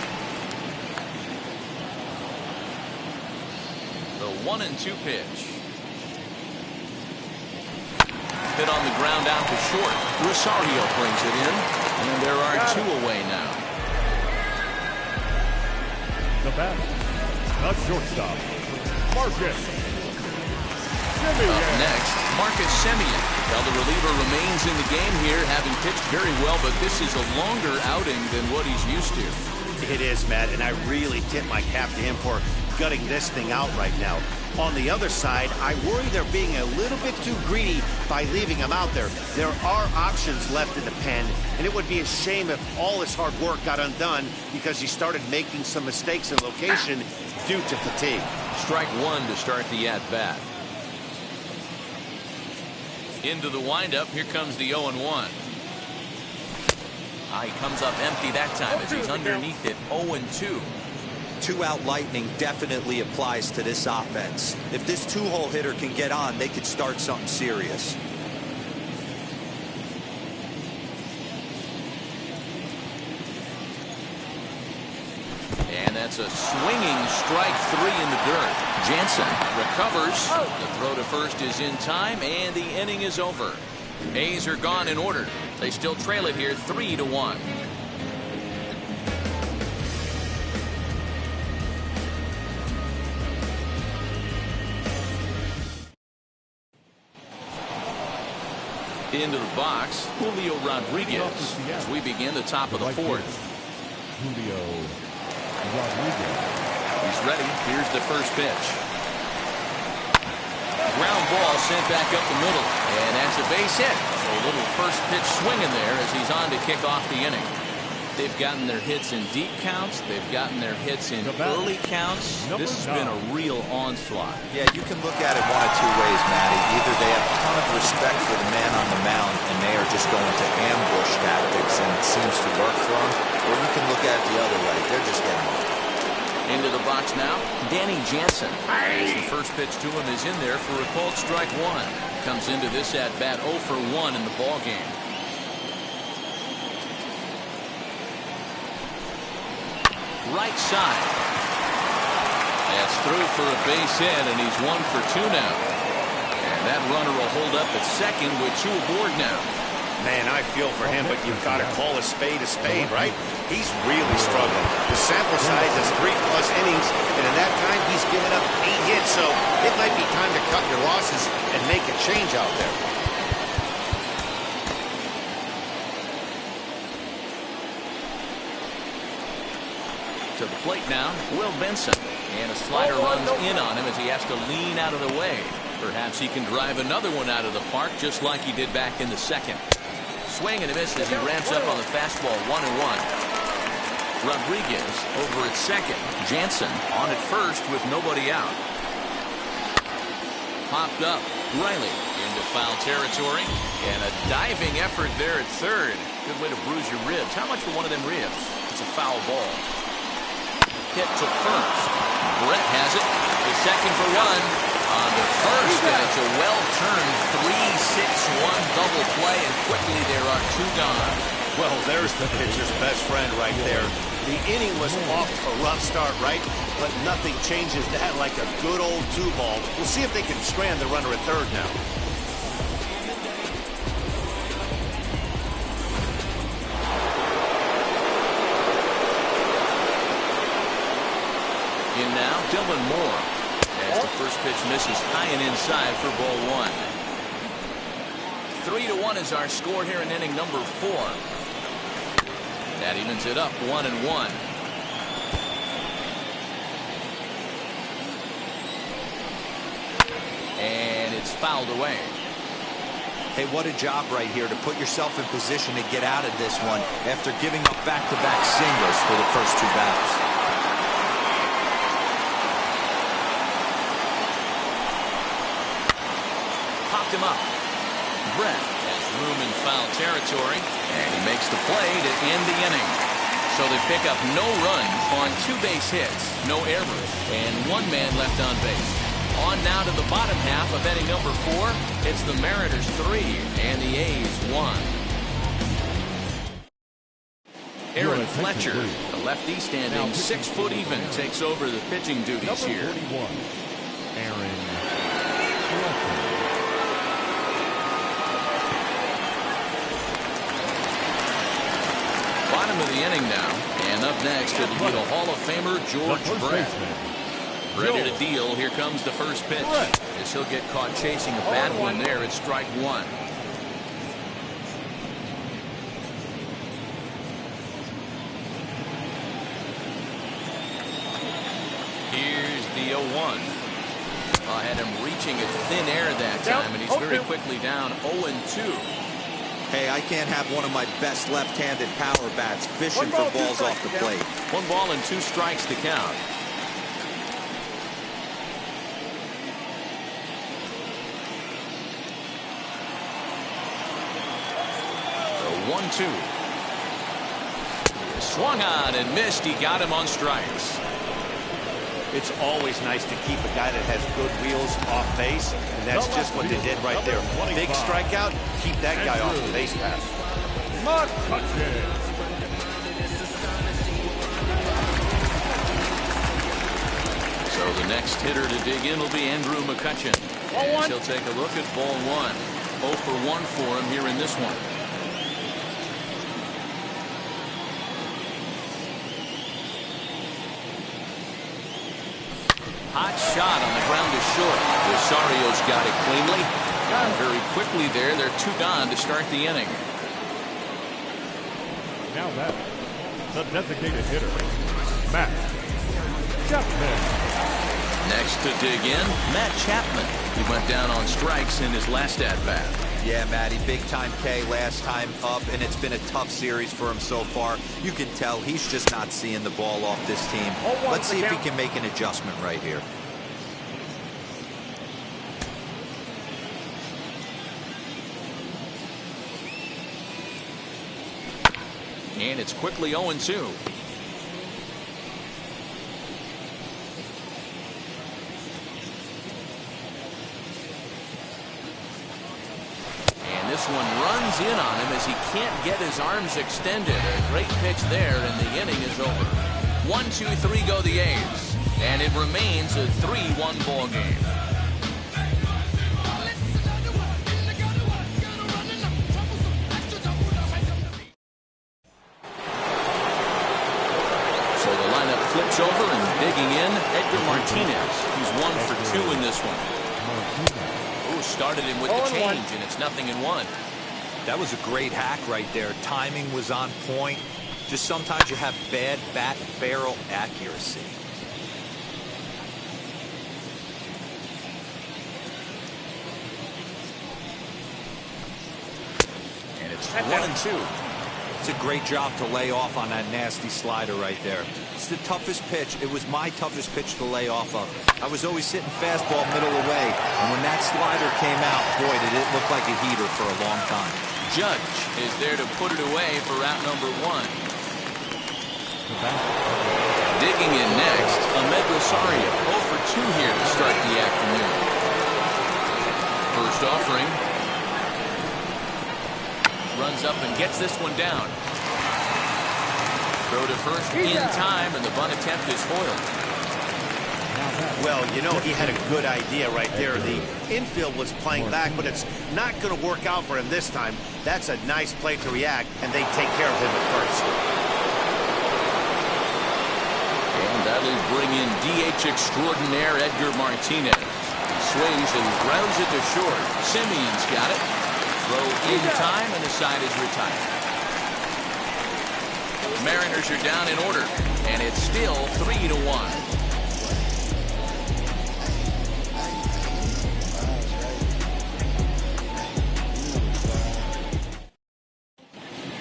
The 1-2 pitch. Hit on the ground out to short. Rosario brings it in, and there are two away now. The bat, the shortstop, Marcus Semien. Up next, Marcus Semien. Well, the reliever remains in the game here, having pitched very well, but this is a longer outing than what he's used to. It is, Matt, and I really tip my cap to him for gutting this thing out right now. On the other side, I worry they're being a little bit too greedy by leaving him out there. There are options left in the pen, and it would be a shame if all his hard work got undone because he started making some mistakes in location due to fatigue. Strike one to start the at-bat. Into the windup, here comes the 0-1. He comes up empty that time as he's underneath it, 0-2. Two-out lightning definitely applies to this offense. If this two-hole hitter can get on, they could start something serious. And that's a swinging strike three in the dirt. Jansen recovers. The throw to first is in time, and the inning is over. A's are gone in order. They still trail it here 3-1. Into the box, Julio Rodriguez, as we begin the top of the fourth. Julio Rodriguez. He's ready. Here's the first pitch. Ground ball sent back up the middle, and that's a base hit. So a little first pitch swinging there as he's on to kick off the inning. They've gotten their hits in deep counts. They've gotten their hits in early counts. This has been a real onslaught. Yeah, you can look at it one of two ways, Matty. Either they have a ton of respect for the man on the mound and they are just going to ambush tactics and it seems to work for them, or you can look at it the other way. They're just getting off. Into the box now, Danny Jansen. As the first pitch to him is in there for a called strike one. Comes into this at bat 0 for 1 in the ball game. Right side. That's through for a base hit, and he's 1 for 2 now. And that runner will hold up at second with 2 aboard now. Man, I feel for him, but you've got to call a spade, right? He's really struggling. The sample size is 3+ innings, and in that time, he's given up 8 hits, so it might be time to cut your losses and make a change out there. To the plate now, Will Benson. And a slider runs in on him as he has to lean out of the way. Perhaps he can drive another one out of the park just like he did back in the second. Swing and a miss as he ramps up on the fastball 1-1. Rodriguez over at second. Jansen on at first with nobody out. Popped up. Riley into foul territory. And a diving effort there at third. Good way to bruise your ribs. How much for one of them ribs? It's a foul ball. Hit to first. Brett has it. The second for 1 on the first, and it's a well-turned 3-6-1 double play, and quickly there are 2 gone. Well, there's the pitcher's best friend right there. The inning was off to a rough start, right? But nothing changes that like a good old 2-ball. We'll see if they can strand the runner at third now. In now, Dylan Moore. As the first pitch misses high and inside for ball 1. 3-1 is our score here in inning number 4. That evens it up 1-1. And it's fouled away. Hey, what a job right here to put yourself in position to get out of this one after giving up back-to-back singles for the first 2 bouts. Popped him up. Brett has room in foul territory, and he makes the play to end the inning. So they pick up no runs on 2 base hits, no errors, and 1 man left on base. On now to the bottom half of inning number 4. It's the Mariners 3 and the A's 1. Aaron Fletcher, the lefty standing 6 foot even, takes over the pitching duties here. Number 41, Aaron Fletcher. Bottom of the inning now, and up next it'll be the Hall of Famer George Brett. Ready to deal. Here comes the first pitch. As he'll get caught chasing a bad one there at strike 1. Here's the 0-1. I had him reaching at thin air that time, and he's very quickly down 0-2. Hey, I can't have one of my best left-handed power bats fishing for balls off the plate. 1 ball and 2 strikes to count. The 1-2. Swung on and missed. He got him on strikes. It's always nice to keep a guy that has good wheels off base, and that's just what they did right there. Big strikeout, keep that guy off the base path. So the next hitter to dig in will be Andrew McCutchen. And he'll take a look at ball 1. 0 for 1 for him here in this one. Hot shot on the ground to short. Rosario's got it cleanly. And very quickly there, they're 2 gone to start the inning. Now that the designated hitter, Matt Chapman. Next to dig in, Matt Chapman. He went down on strikes in his last at-bat. Yeah, Matty, big-time K last time up, and it's been a tough series for him so far. You can tell he's just not seeing the ball off this team. Let's see if he can make an adjustment right here. And it's quickly 0-2. This one runs in on him as he can't get his arms extended. A great pitch there, and the inning is over. 1-2-3 go the A's, and it remains a 3-1 ball game. So the lineup flips over, and digging in, Edgar Martinez, who's 1 for 2 in this one. Started him with the change, and it's 0-1. That was a great hack right there. Timing was on point. Just sometimes you have bad bat barrel accuracy. And it's 1-2. It's a great job to lay off on that nasty slider right there. It's the toughest pitch. It was my toughest pitch to lay off of. I was always hitting fastball middle away, and when that slider came out, boy, did it look like a heater for a long time. Judge is there to put it away for out number 1. Digging in next, Ahmed Rosario, 0 for 2 here to start the afternoon. First offering. runs up and gets this one down. Throw to first in time, and the bunt attempt is foiled. Well, you know, he had a good idea right there. The infield was playing back, but it's not going to work out for him this time. That's a nice play to react, and they take care of him at first. And that'll bring in DH extraordinaire Edgar Martinez. He swings and grounds it to short. Simeon's got it. Throw in time, and the side is retired. Mariners are down in order, and it's still 3-1.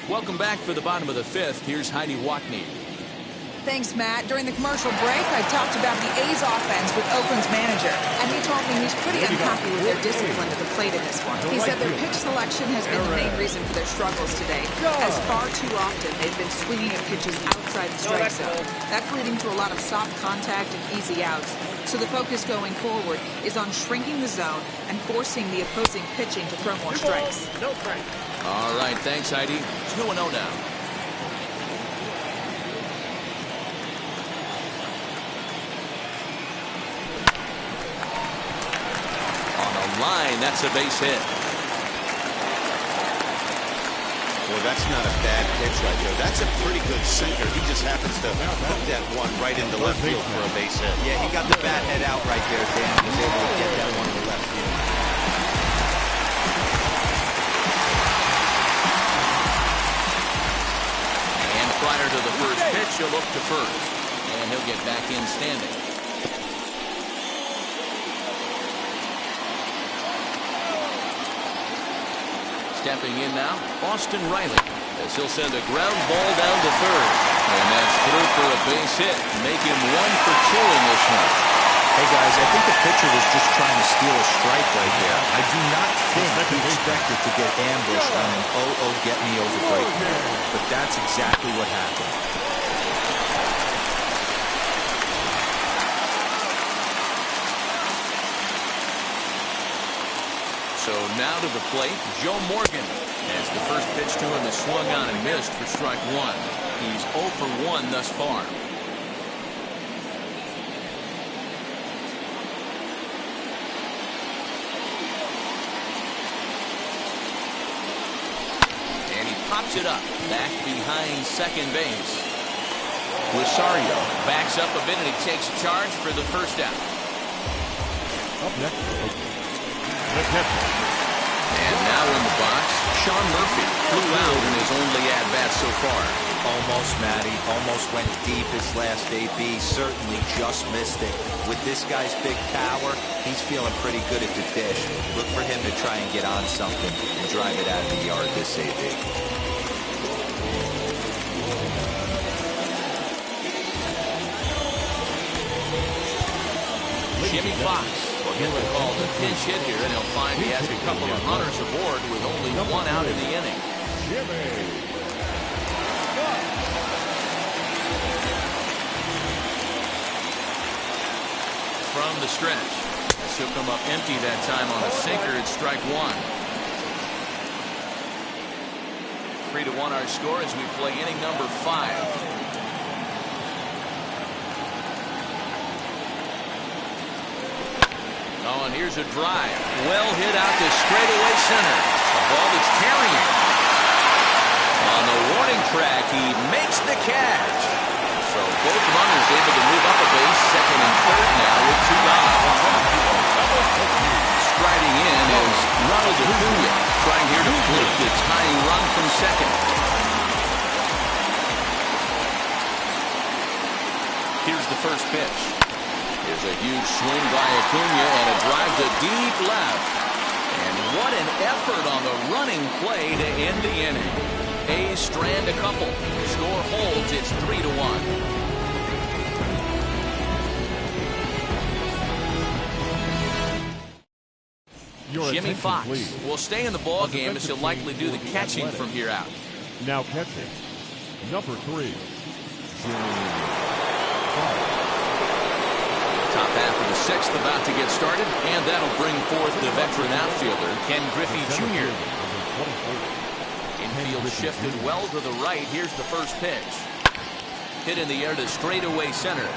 Welcome back for the bottom of the fifth. Here's Heidi Watney. Thanks, Matt. During the commercial break, I talked about the A's offense with Oakland's manager, and he told me he's pretty unhappy with their discipline at the plate in this one. He said their pitch selection has been the main reason for their struggles today, as far too often they've been swinging at pitches outside the strike zone. That's leading to a lot of soft contact and easy outs. So the focus going forward is on shrinking the zone and forcing the opposing pitching to throw more strikes. No strike. All right, thanks, Heidi. 2-0 now. Line, that's a base hit. Well, that's not a bad pitch right there. That's a pretty good sinker. He just happens to hook that one right into left field for a base hit. Yeah, he got the bat head out right there, Dan. He was able to get that one to left field. And prior to the first pitch, he'll look to first. And he'll get back in standing. Stepping in now, Austin Riley, as he'll send a ground ball down to third. And that's through for a base hit. Make him 1 for 2 in this one. Hey, guys, I think the pitcher was just trying to steal a strike right there. I do not think he expected to get ambushed on an get-me-over break. But that's exactly what happened. So now to the plate, Joe Morgan, as the first pitch to him is swung on and missed for strike one. He's 0 for 1 thus far. And he pops it up, back behind second base. Rosario backs up a bit and he takes charge for the first out. Up next. And now in the box, Sean Murphy flew out in his only at-bat so far. Almost, Matty. Almost went deep his last AB. Certainly just missed it. With this guy's big power, he's feeling pretty good at the dish. Look for him to try and get on something and drive it out of the yard this AB. Jimmy Fox will get the call to pinch hit here, and he'll find he has a couple of runners aboard with only 1 out in the inning. From the stretch, he'll come up empty that time on a sinker. It's strike one. 3-1 our score as we play inning number 5. Oh, and here's a drive. Well hit out to straightaway center. A ball that's carrying. On the warning track, he makes the catch. So both runners able to move up a base, second and third now with 2 gone. Striding in is Ronald Acuna, trying here to flip the tying run from second. Here's the first pitch. Here's a huge swing by Acuna and a drive to deep left. And what an effort on the running play to end the inning. A's strand a couple. The score holds. It's 3-1. Jimmy Fox will stay in the ball game as he'll likely do the catching from here out. Now catching, number 3, Jimmy Fox. Top half of the 6th about to get started, and that'll bring forth the veteran outfielder, Ken Griffey Jr. In Field shifted well to the right. Here's the first pitch. Hit in the air to straightaway center.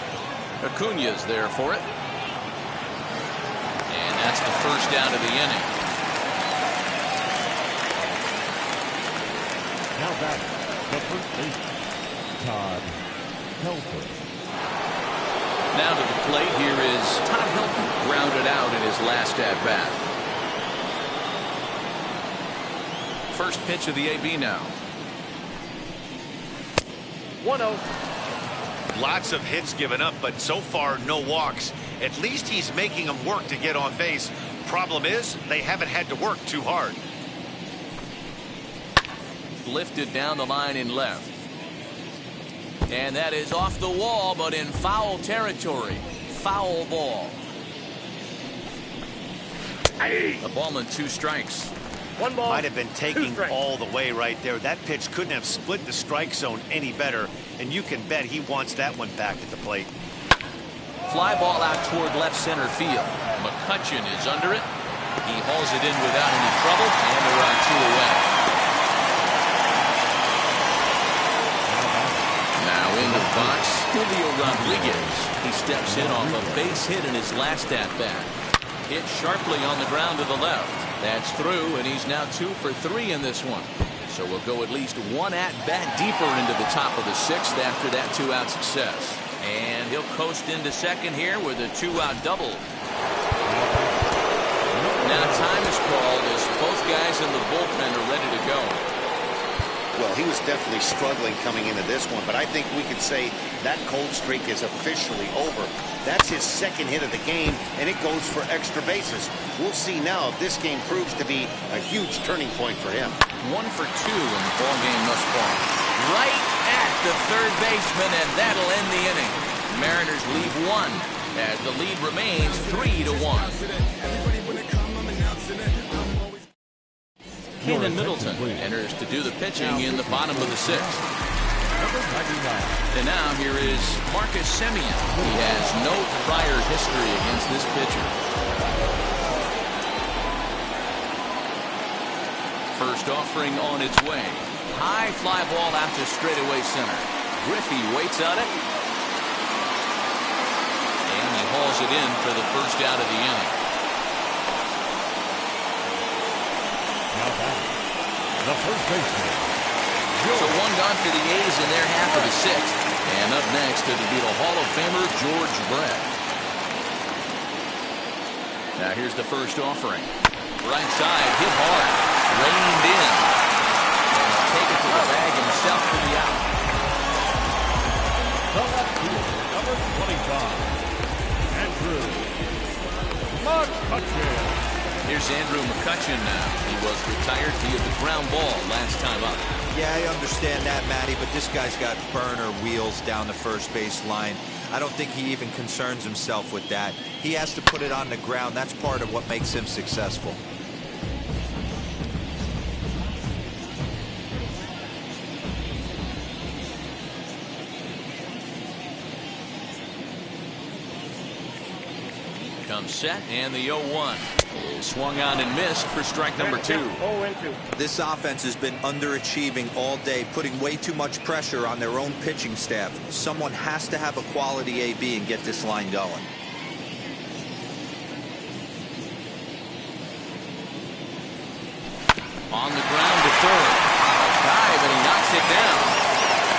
Acuna's there for it. And that's the first out of the inning. Now back, the first baseman, Todd Helton. Now to the plate, here is Todd Helton, grounded out in his last at-bat. First pitch of the AB now. 1-0. Lots of hits given up, but so far no walks. At least he's making them work to get on base. Problem is, they haven't had to work too hard. Lifted down the line in left. And that is off the wall, but in foul territory. Foul ball. A ball and 2 strikes. 1 ball. Might have been taking all the way right there. That pitch couldn't have split the strike zone any better, and you can bet he wants that one back at the plate. Fly ball out toward left center field. McCutchen is under it. He hauls it in without any trouble, and there are 2 away. Now in the box, Julio Rodriguez. He steps in off a base hit in his last at-bat. Hit sharply on the ground to the left. That's through, and he's now 2 for 3 in this one. So we'll go at least 1 at-bat deeper into the top of the 6th after that 2-out success. And he'll coast into second here with a 2-out double. Now time is called as both guys in the bullpen are ready to go. Well, he was definitely struggling coming into this one, but I think we could say that cold streak is officially over. That's his 2nd hit of the game, and it goes for extra bases. We'll see now if this game proves to be a huge turning point for him. 1 for 2 in the ball game thus far. Right at the third baseman, and that'll end the inning. Mariners leave 1 as the lead remains 3-1. Kenan Middleton enters to do the pitching in the bottom of the 6th. And now here is Marcus Semien. He has no prior history against this pitcher. First offering on its way. High fly ball out to straightaway center. Griffey waits on it. And he hauls it in for the first out of the inning. The first baseman. So 1 gone for the A's in their half of the 6th. And up next to be the Hall of Famer George Brett. Now here's the first offering. Right side, hit hard. Reined in. And he'll take it to the bag himself for the out. The left fielder, number 25, Andrew McCutchen. Here's Andrew McCutchen now. He was retired via the ground ball last time up. Yeah, I understand that, Matty, but this guy's got burner wheels down the first base line. I don't think he even concerns himself with that. He has to put it on the ground. That's part of what makes him successful. Comes set, and the 0-1 is swung on and missed for strike number 2. This offense has been underachieving all day, putting way too much pressure on their own pitching staff. Someone has to have a quality AB and get this line going. On the ground to third. A dive, and he knocks it down.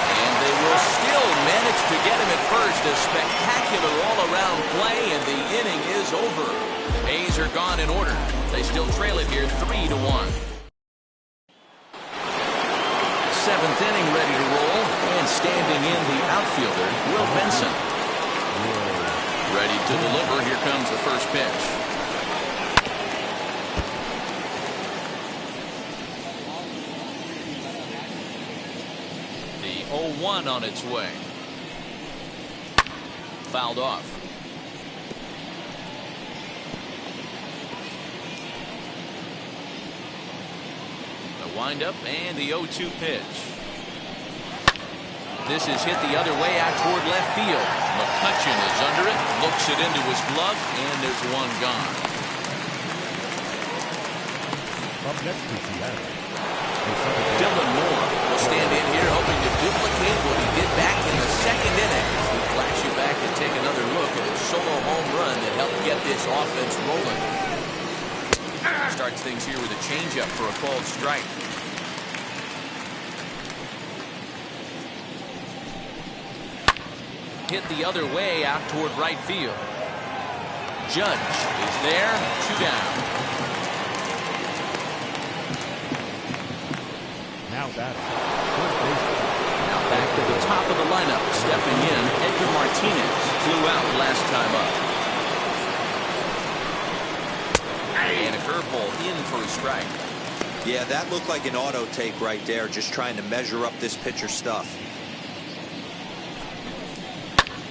And they will still manage to get him at first. A spectacular all-around play, and the inning is over. A's are gone in order. They still trail it here 3-1. 7th inning ready to roll, and standing in the outfielder, Will Benson. Ready to deliver. Here comes the first pitch. The 0-1 on its way. Fouled off. The windup and the 0-2 pitch. This is hit the other way out toward left field. McCutchen is under it, looks it into his glove, and there's 1 gone. Up next to Seattle, Dylan Moore will stand in here hoping to duplicate what he did back in the second inning. We'll flash you back and take another look at his solo home run that helped get this offense rolling. Starts things here with a changeup for a called strike. Hit the other way out toward right field. Judge is there, 2 down. Now batting. Now back to the top of the lineup. Stepping in, Edgar Martinez flew out last time up. And a curveball in for a strike. Yeah, that looked like an auto take right there, just trying to measure up this pitcher's stuff.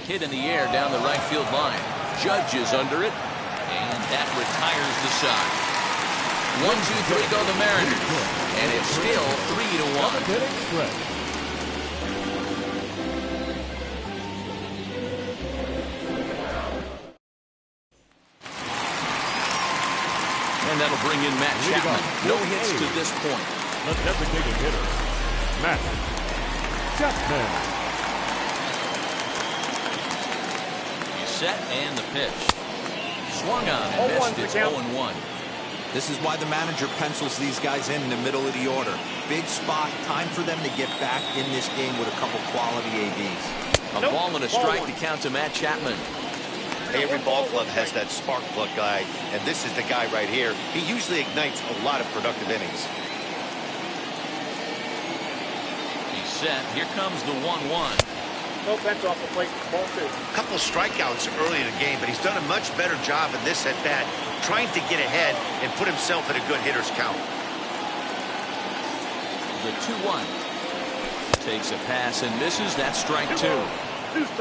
Hit in the air down the right field line. Judge is under it, and that retires the side. 1-2-3 go the Mariners, and it's still 3-1. And that'll bring in Matt Chapman. No hits to this point. The designated hitter, Matt Chapman. He's set and the pitch. Swung on and missed. It's 0-1. This is why the manager pencils these guys in the middle of the order. Big spot, time for them to get back in this game with a couple quality ABs. A ball and a strike to count to Matt Chapman. Hey, every ball club has that spark plug guy, and this is the guy right here. He usually ignites a lot of productive innings. He's set. Here comes the 1-1. No fence off the plate. Ball 2. A couple strikeouts early in the game, but he's done a much better job in this at-bat, trying to get ahead and put himself in a good hitter's count. The 2-1. Takes a pass and misses. That's strike 2.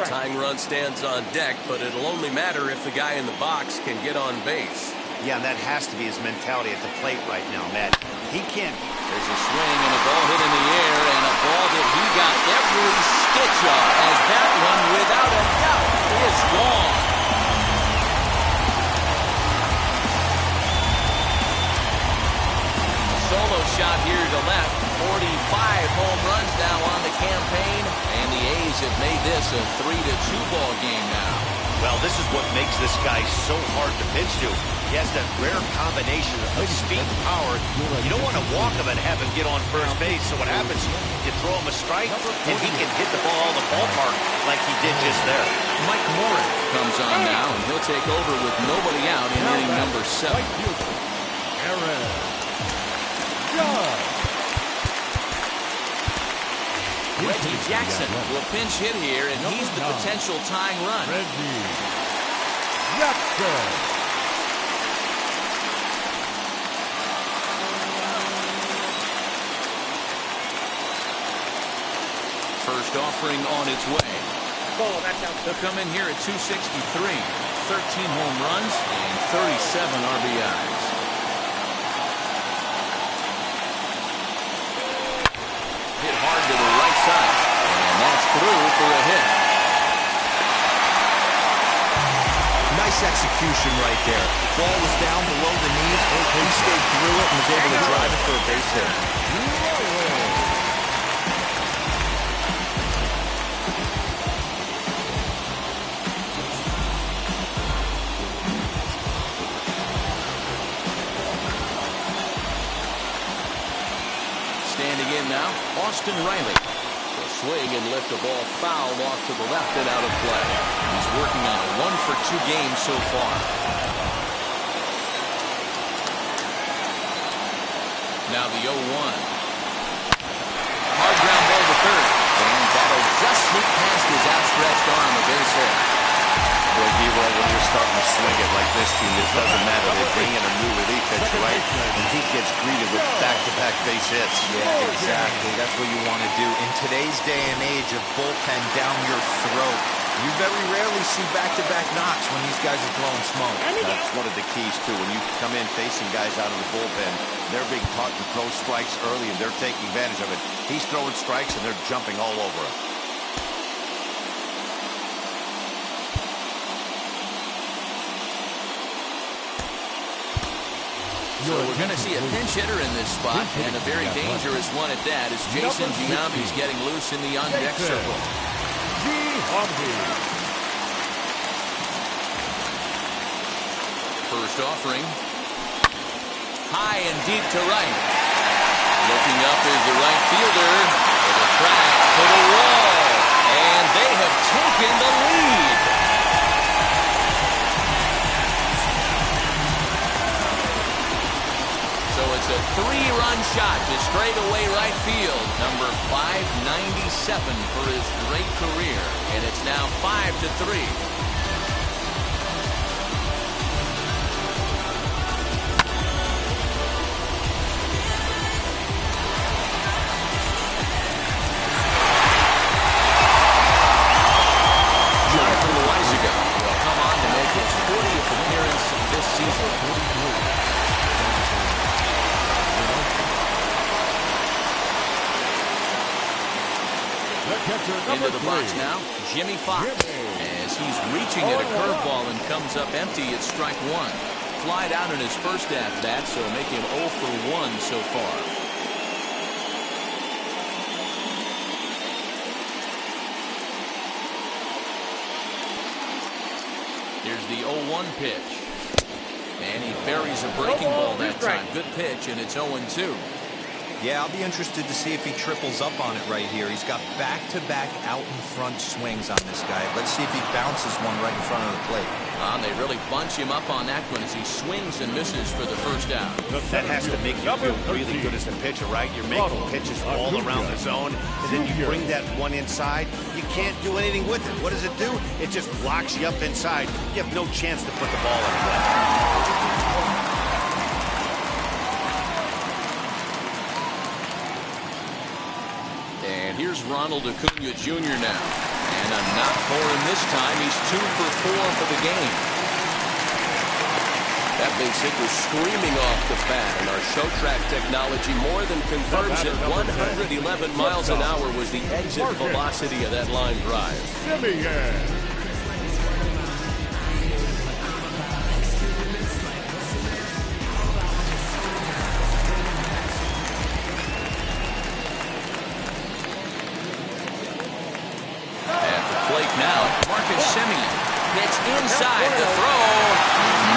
Tying run stands on deck, but it'll only matter if the guy in the box can get on base. Yeah, and that has to be his mentality at the plate right now, Matt. He can't. There's a swing and a ball hit in the air, and a ball that he got every stitch of, as that one, without a doubt, is gone. A solo shot here to left. 45 home runs now on the campaign, and the A's have made this a 3-2 ball game now. Well, this is what makes this guy so hard to pitch to. He has that rare combination of speed and power. You don't want to walk him and have him get on first base. So what happens, you throw him a strike, and he can hit the ball in the ballpark like he did just there. Mike Moran comes on now, and he'll take over with nobody out in inning number 7. Aaron Judge. Reggie Jackson will pinch hit here, and he's the potential tying run. Reggie Jackson. First offering on its way. They'll come in here at 263. 13 home runs and 37 RBIs. Hit hard to the right side, and that's through for a hit. Nice execution right there. Ball was down below the knees. He stayed through it and was able to drive it for a base hit. Standing in now, Austin Riley. Will swing and lift a ball foul off to the left and out of play. He's working on a 1-for-2 game so far. Now the 0-1. Hard ground ball to third. And that'll just sneak past his outstretched arm, a base hit. Boy, D-Roll, when you're starting to swing it like this team, it doesn't matter. They bring in a new relief pitcher, right? And he gets greeted with back-to-back base hits. Yeah, exactly. That's what you want to do. In today's day and age of bullpen down your throat, you very rarely see back-to-back knocks when these guys are throwing smoke. That's one of the keys, too. When you come in facing guys out of the bullpen, they're being taught to throw strikes early, and they're taking advantage of it. He's throwing strikes, and they're jumping all over him. So we're going to see a pinch hitter in this spot, and a very dangerous one at that, as Jason Giambi's getting loose in the on-deck circle. First offering. High and deep to right. Looking up is the right fielder. For the track, to the wall. And they have taken the lead. So it's a 3-run shot to straightaway right field. Number 597 for his great career. And it's now 5-3. Into the box now, Jimmy Fox. As he's reaching at a curveball and comes up empty at strike one. Flied out in his first at-bat, so make him 0 for 1 so far. Here's the 0-1 pitch. And he buries a breaking ball that time. Good pitch, and it's 0-2. Yeah, I'll be interested to see if he triples up on it right here. He's got back-to-back out-in-front swings on this guy. Let's see if he bounces one right in front of the plate. They really bunch him up on that one as he swings and misses for the first out. That has to make you feel really good as a pitcher, right? You're making pitches all around the zone, and then you bring that one inside. You can't do anything with it. What does it do? It just locks you up inside. You have no chance to put the ball in play. Here's Ronald Acuna Jr. now. And a knock for him this time. He's 2 for 4 for the game. That base hit was screaming off the bat, and our show track technology more than confirms it. 111 miles an hour was the exit velocity of that line drive. Pitch inside the throw.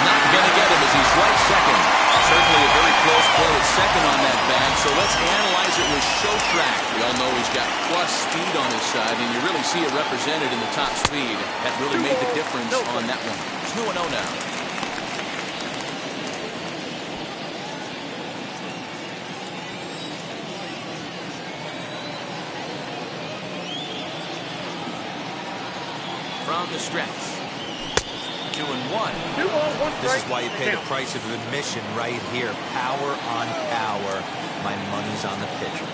Not going to get him as he's right second. Certainly a very close play at second on that bag. So let's analyze it with show track. We all know he's got plus speed on his side, and you really see it represented in the top speed. That really made the difference on that one. 2-0 now. From the stretch. 2-1. This is why you pay the price of admission right here. Power on power. My money's on the pitcher.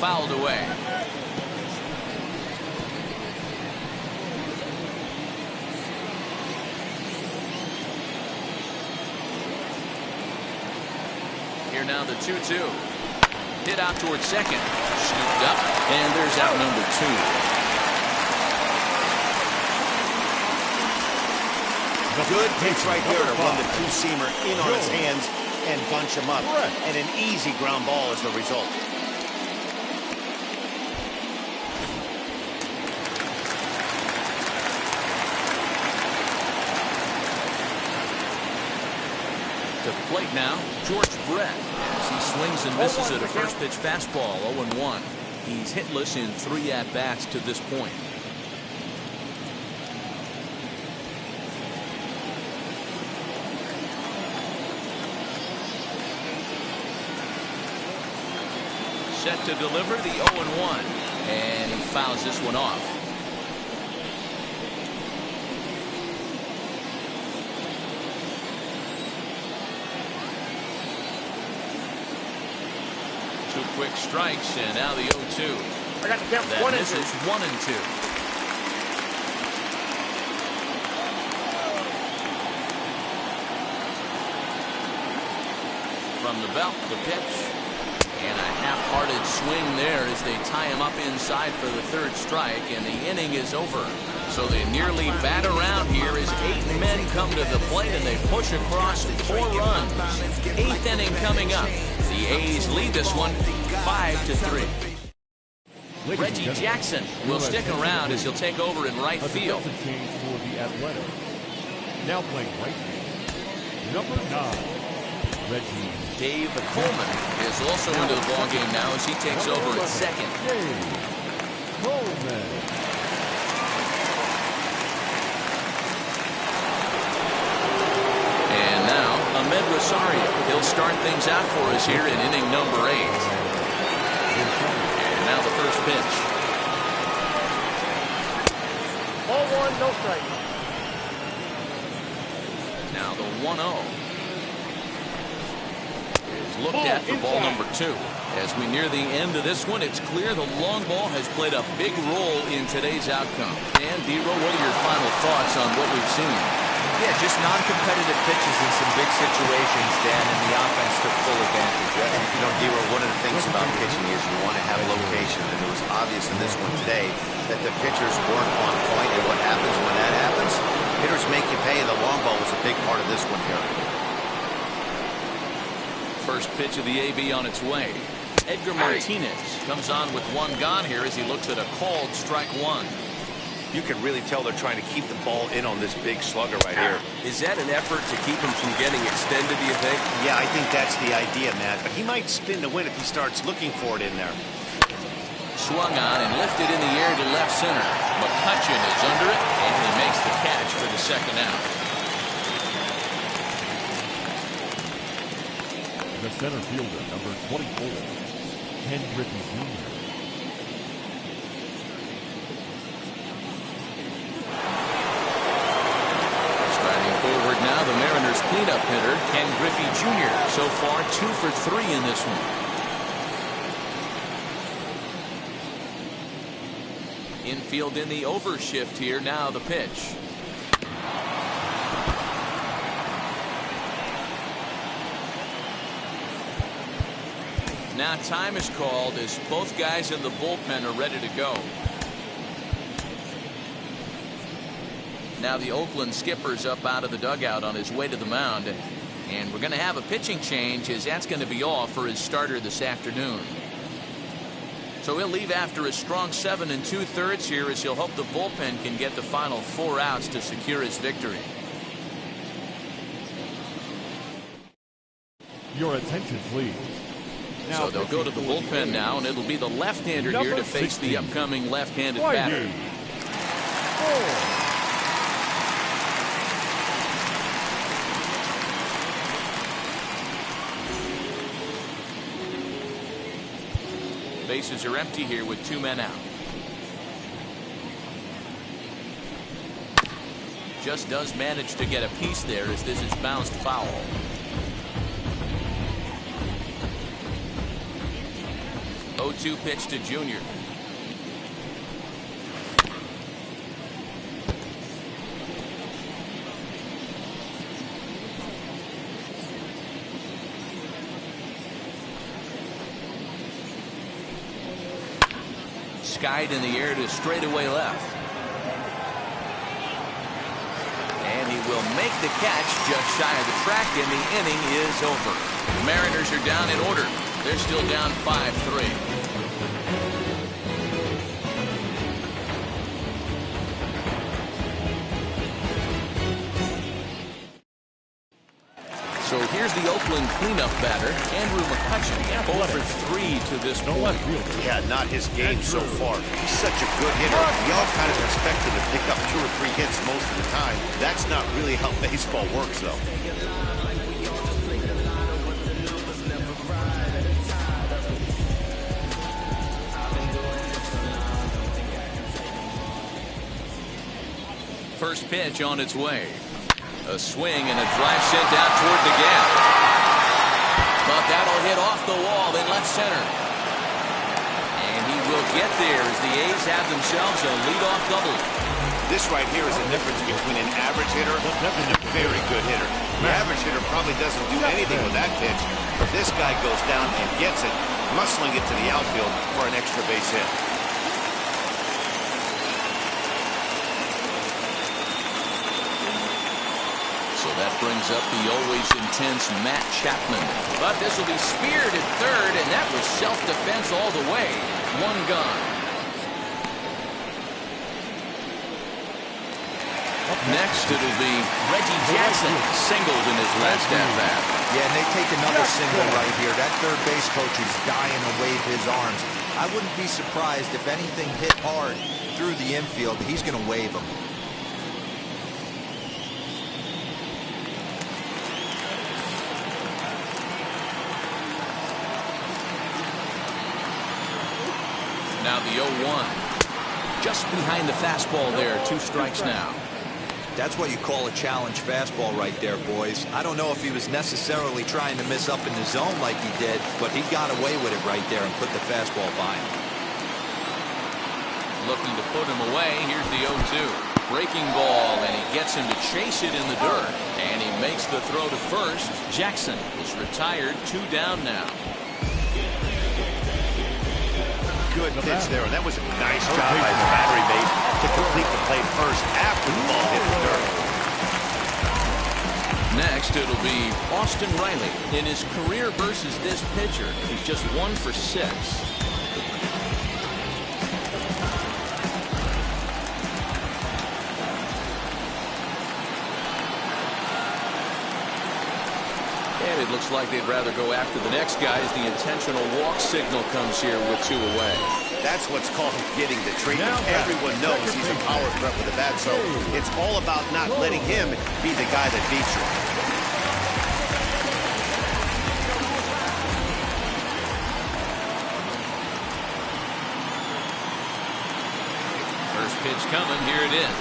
Fouled away. Here now the 2-2. Hit out towards second. Scooped up, and there's out number 2. Good pitch right here to run the two-seamer in on his hands and bunch him up. And an easy ground ball is the result. To the plate now, George Brett, as he swings and misses at a first pitch fastball, 0-1. He's hitless in 3 at-bats to this point. Set to deliver the 0-1, and he fouls this one off. Two quick strikes, and now the 0-2. I got the count. That misses 1-2. From the belt, the pitch. And a half-hearted swing there as they tie him up inside for the third strike, and the inning is over. So they nearly bat around here as 8 men come to the plate, and they push across 4 runs. 8th inning coming up. The A's lead this one 5-3. Reggie Jackson will stick around as he'll take over in right field. Change for the Athletics. Now playing right field, number 9, Reggie. Dave Coleman is also into the ballgame now as he takes over at second. Dave Coleman. And now Ahmed Rosario. He'll start things out for us here in inning number 8. And now the first pitch. Ball 1, no strike. Now the 1-0. Looked at for ball number 2. As we near the end of this one, it's clear the long ball has played a big role in today's outcome. And D-Row, what are your final thoughts on what we've seen? Yeah, just non-competitive pitches in some big situations, Dan, and the offense took full advantage. You know, D-Row, one of the things about pitching is you want to have location, and it was obvious in this one today that the pitchers weren't on point, and what happens when that happens? Hitters make you pay, and the long ball was a big part of this one here. First pitch of the AB on its way. Edgar Martinez comes on with 1 gone here as he looks at a called strike 1. You can really tell they're trying to keep the ball in on this big slugger right here. Is that an effort to keep him from getting extended, do you think? Yeah, I think that's the idea, Matt. But he might spin to win if he starts looking for it in there. Swung on and lifted in the air to left center. McCutcheon is under it, and he makes the catch for the second out. The center fielder, number 24, Ken Griffey Jr. Striding forward now, the Mariners' cleanup hitter, Ken Griffey Jr. So far, 2 for 3 in this one. Infield in the overshift here. Now the pitch. Now time is called as both guys in the bullpen are ready to go. Now the Oakland skipper's up out of the dugout on his way to the mound. And we're going to have a pitching change as that's going to be all for his starter this afternoon. So he'll leave after a strong 7 2/3 here as he'll hope the bullpen can get the final 4 outs to secure his victory. Your attention, please. Now so they'll go to the bullpen now, and it'll be the left-hander here to face the upcoming left-handed batter. Bases are empty here with 2 men out. Just does manage to get a piece there as this is bounced foul. Oh, 0-2 pitch to Junior. Skied in the air to straightaway left. And he will make the catch just shy of the track, and the inning is over. The Mariners are down in order. They're still down 5-3. So here's the Oakland cleanup batter, Andrew McCutcheon, 0 for 3 to this point. Yeah, not his game so far. He's such a good hitter. We all kind of expect him to pick up 2 or 3 hits most of the time. That's not really how baseball works, though. First pitch on its way. A swing and a drive sent out toward the gap. But that'll hit off the wall in left center. And he will get there as the A's have themselves a leadoff double. This right here is the difference between an average hitter and a very good hitter. The average hitter probably doesn't do anything with that pitch, but this guy goes down and gets it. muscling it to the outfield for an extra base hit. So that brings up the always intense Matt Chapman. But this will be speared at third, and that was self-defense all the way. One gone. Up next, it'll be Reggie Jackson, singled in his last at-bat. Yeah, and they take another single right here. That third base coach is dying to wave his arms. I wouldn't be surprised if anything hit hard through the infield. He's going to wave them. Now the 0-1. Just behind the fastball there. 2 strikes now. That's what you call a challenge fastball right there, boys. I don't know if he was necessarily trying to miss up in the zone like he did, but he got away with it right there and put the fastball by him. Looking to put him away. Here's the 0-2. Breaking ball, and he gets him to chase it in the dirt. And he makes the throw to first. Jackson is retired. 2 down now. Good pitch there. That was a nice job by the battery mate to complete the play first after the ball hit the dirt. Next, it'll be Austin Riley. In his career versus this pitcher, he's just 1 for 6. And it looks like they'd rather go after the next guy as the intentional walk signal comes here with 2 away. That's what's called getting the treatment. Everyone knows he's a power threat with the bat, so it's all about not letting him be the guy that beats you. First pitch coming. Here it is.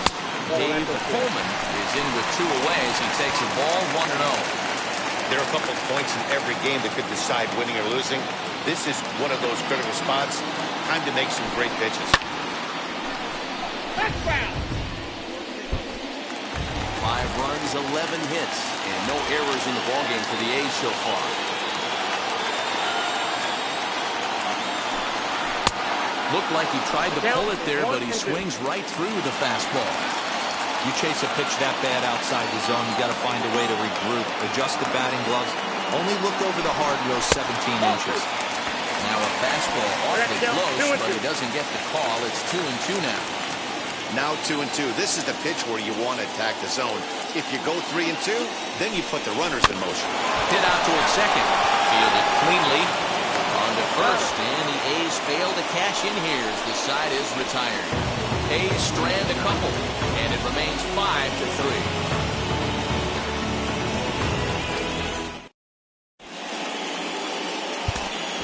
Dave Coleman is in with 2 away as he takes a ball 1-0. There are a couple of points in every game that could decide winning or losing. This is one of those critical spots. Time to make some great pitches. 5 runs, 11 hits, and no errors in the ballgame for the A's so far. Looked like he tried to pull it there, but he swings right through the fastball. You chase a pitch that bad outside the zone, you got to find a way to regroup, adjust the batting gloves. Only look over the hard row 17 inches. Now a fastball awfully close, but he doesn't get the call. It's 2-2 now. Now 2-2. This is the pitch where you want to attack the zone. If you go 3-2, then you put the runners in motion. Hit out toward second. Fielded cleanly. On to first, and the A's fail to cash in here as the side is retired. A's strand a couple, and it remains 5-3.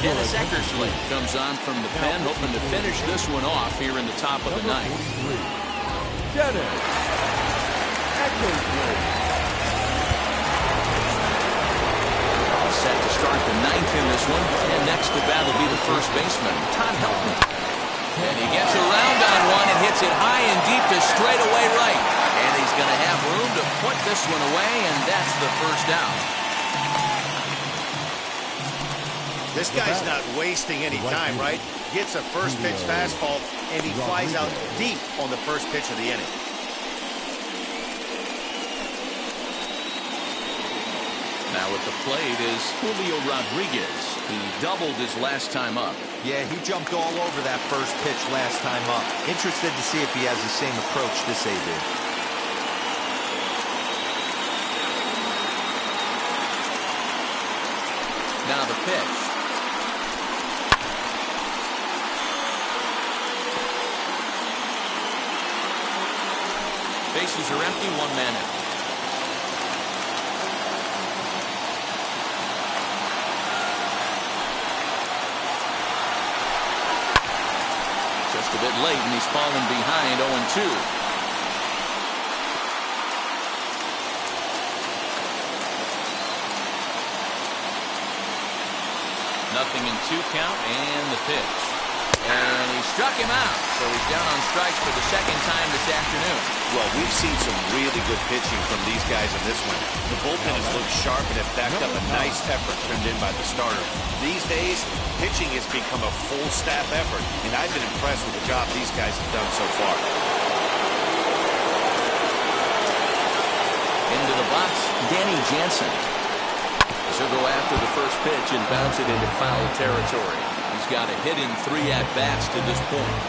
Dennis Eckersley comes on from the pen, hoping to finish this one off here in the top of the ninth. Dennis Eckersley. All set to start the ninth in this one, and next to bat will be the first baseman, Todd Helton. And he gets around on one and hits it high and deep to straightaway right. And he's going to have room to put this one away, and that's the first out. This guy's not wasting any time, right? Gets a first pitch fastball, and he flies out deep on the first pitch of the inning. Now at the plate is Julio Rodriguez. He doubled his last time up. Yeah, he jumped all over that first pitch last time up. Interested to see if he has the same approach this AB. Now the pitch. Bases are empty, 1 man out. Just a bit late, and he's fallen behind 0-2. Nothing in 2 count, and the pitch. And he struck him out, so he's down on strikes for the second time this afternoon. Well, we've seen some really good pitching from these guys in this one. The bullpen has looked sharp and have backed up a nice effort turned in by the starter. These days, pitching has become a full staff effort, and I've been impressed with the job these guys have done so far. Into the box, Danny Jansen. He'll go after the first pitch and bounce it into foul territory. He's got a hit in 3 at-bats to this point.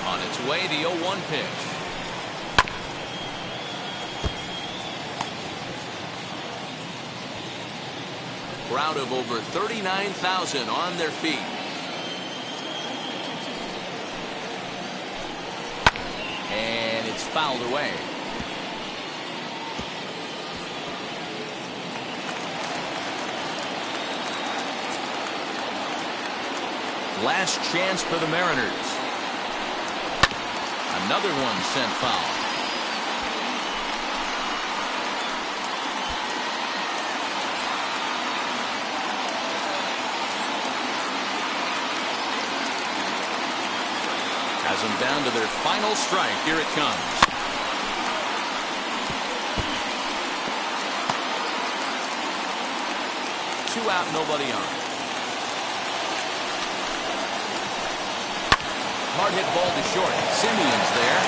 On its way, the 0-1 pitch. Crowd of over 39,000 on their feet. And it's fouled away. Last chance for the Mariners. Another one sent foul. Has them down to their final strike. Here it comes. 2 out, nobody on. Hard hit ball to short. Simeon's there.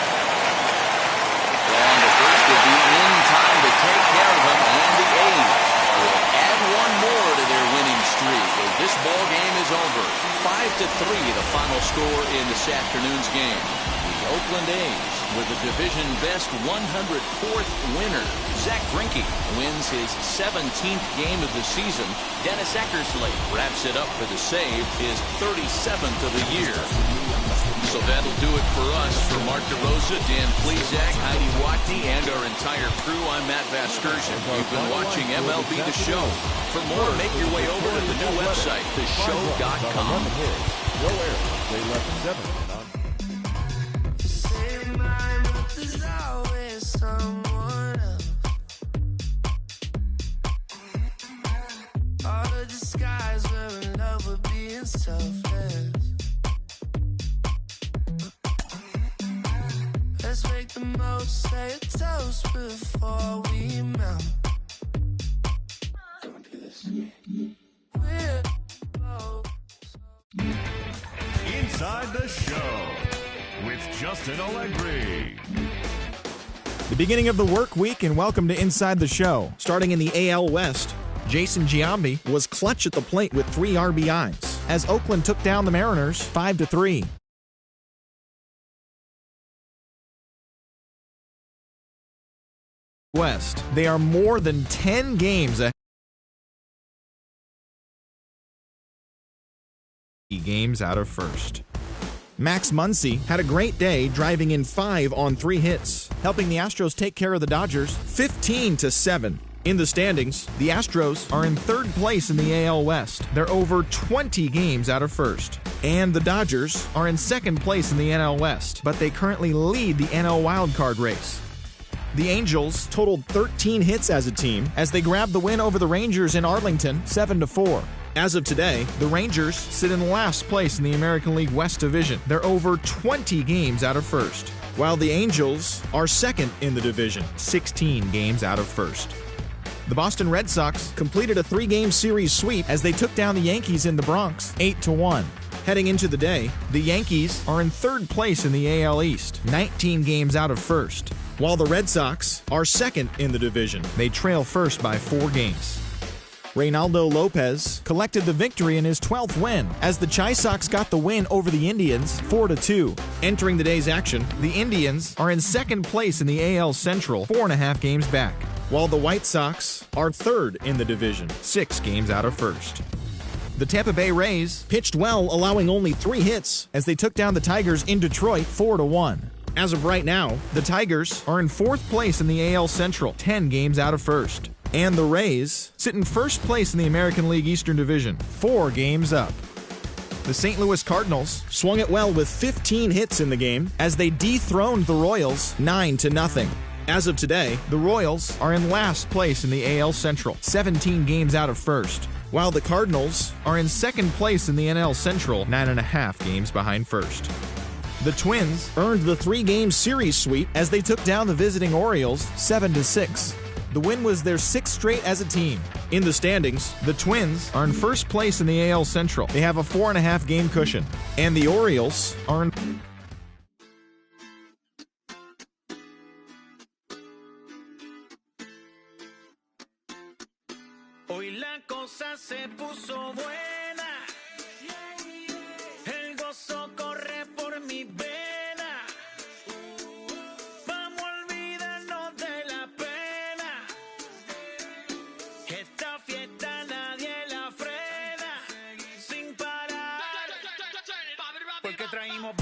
And the first will be in time to take care of him, and the A's will add one more to their winning streak as this ball game is over. 5-3 the final score in this afternoon's game. The Oakland A's with the division best 104th winner. Zach Greinke wins his 17th game of the season. Dennis Eckersley wraps it up for the save, his 37th of the year. So that'll do it for us. For Mark DeRosa, Dan Plesac, Heidi Watney, and our entire crew, I'm Matt Vasgersian. You've been watching MLB The Show. For more, make your way over to the new website, theshow.com. No errors. They left 7 on. Let's make the most, say a toast before we melt. Inside the Show with Justin Allegri. The beginning of the work week, and welcome to Inside the Show. Starting in the AL West, Jason Giambi was clutch at the plate with 3 RBIs as Oakland took down the Mariners 5-3. West, they are more than 10 games ahead. Games out of first. Max Muncy had a great day, driving in 5 on 3 hits, helping the Astros take care of the Dodgers 15-7. In the standings, the Astros are in 3rd place in the AL West. They're over 20 games out of first. And the Dodgers are in 2nd place in the NL West, but they currently lead the NL wildcard race. The Angels totaled 13 hits as a team as they grabbed the win over the Rangers in Arlington 7-4. As of today, the Rangers sit in last place in the American League West Division. They're over 20 games out of first, while the Angels are 2nd in the division, 16 games out of first. The Boston Red Sox completed a 3-game series sweep as they took down the Yankees in the Bronx 8-1. Heading into the day, the Yankees are in 3rd place in the AL East, 19 games out of first, while the Red Sox are 2nd in the division. They trail first by 4 games. Reynaldo Lopez collected the victory in his 12th win as the Chi Sox got the win over the Indians 4-2. Entering the day's action, the Indians are in 2nd place in the AL Central, 4.5 games back, while the White Sox are 3rd in the division, 6 games out of first. The Tampa Bay Rays pitched well, allowing only 3 hits as they took down the Tigers in Detroit 4-1. As of right now, the Tigers are in 4th place in the AL Central, 10 games out of first. And the Rays sit in 1st place in the American League Eastern Division, 4 games up. The St. Louis Cardinals swung it well with 15 hits in the game as they dethroned the Royals 9-0. As of today, the Royals are in last place in the AL Central, 17 games out of first, while the Cardinals are in second place in the NL Central, 9.5 games behind first. The Twins earned the 3-game series sweep as they took down the visiting Orioles 7-6. The win was their 6th straight as a team. In the standings, the Twins are in first place in the AL Central. They have a 4.5 game cushion. And the Orioles are in... Hoy la cosa se puso buena. El gozo corre por mi vena. Vamos a olvidarnos de la pena. Esta fiesta nadie la frena. Sin parar. Porque traímos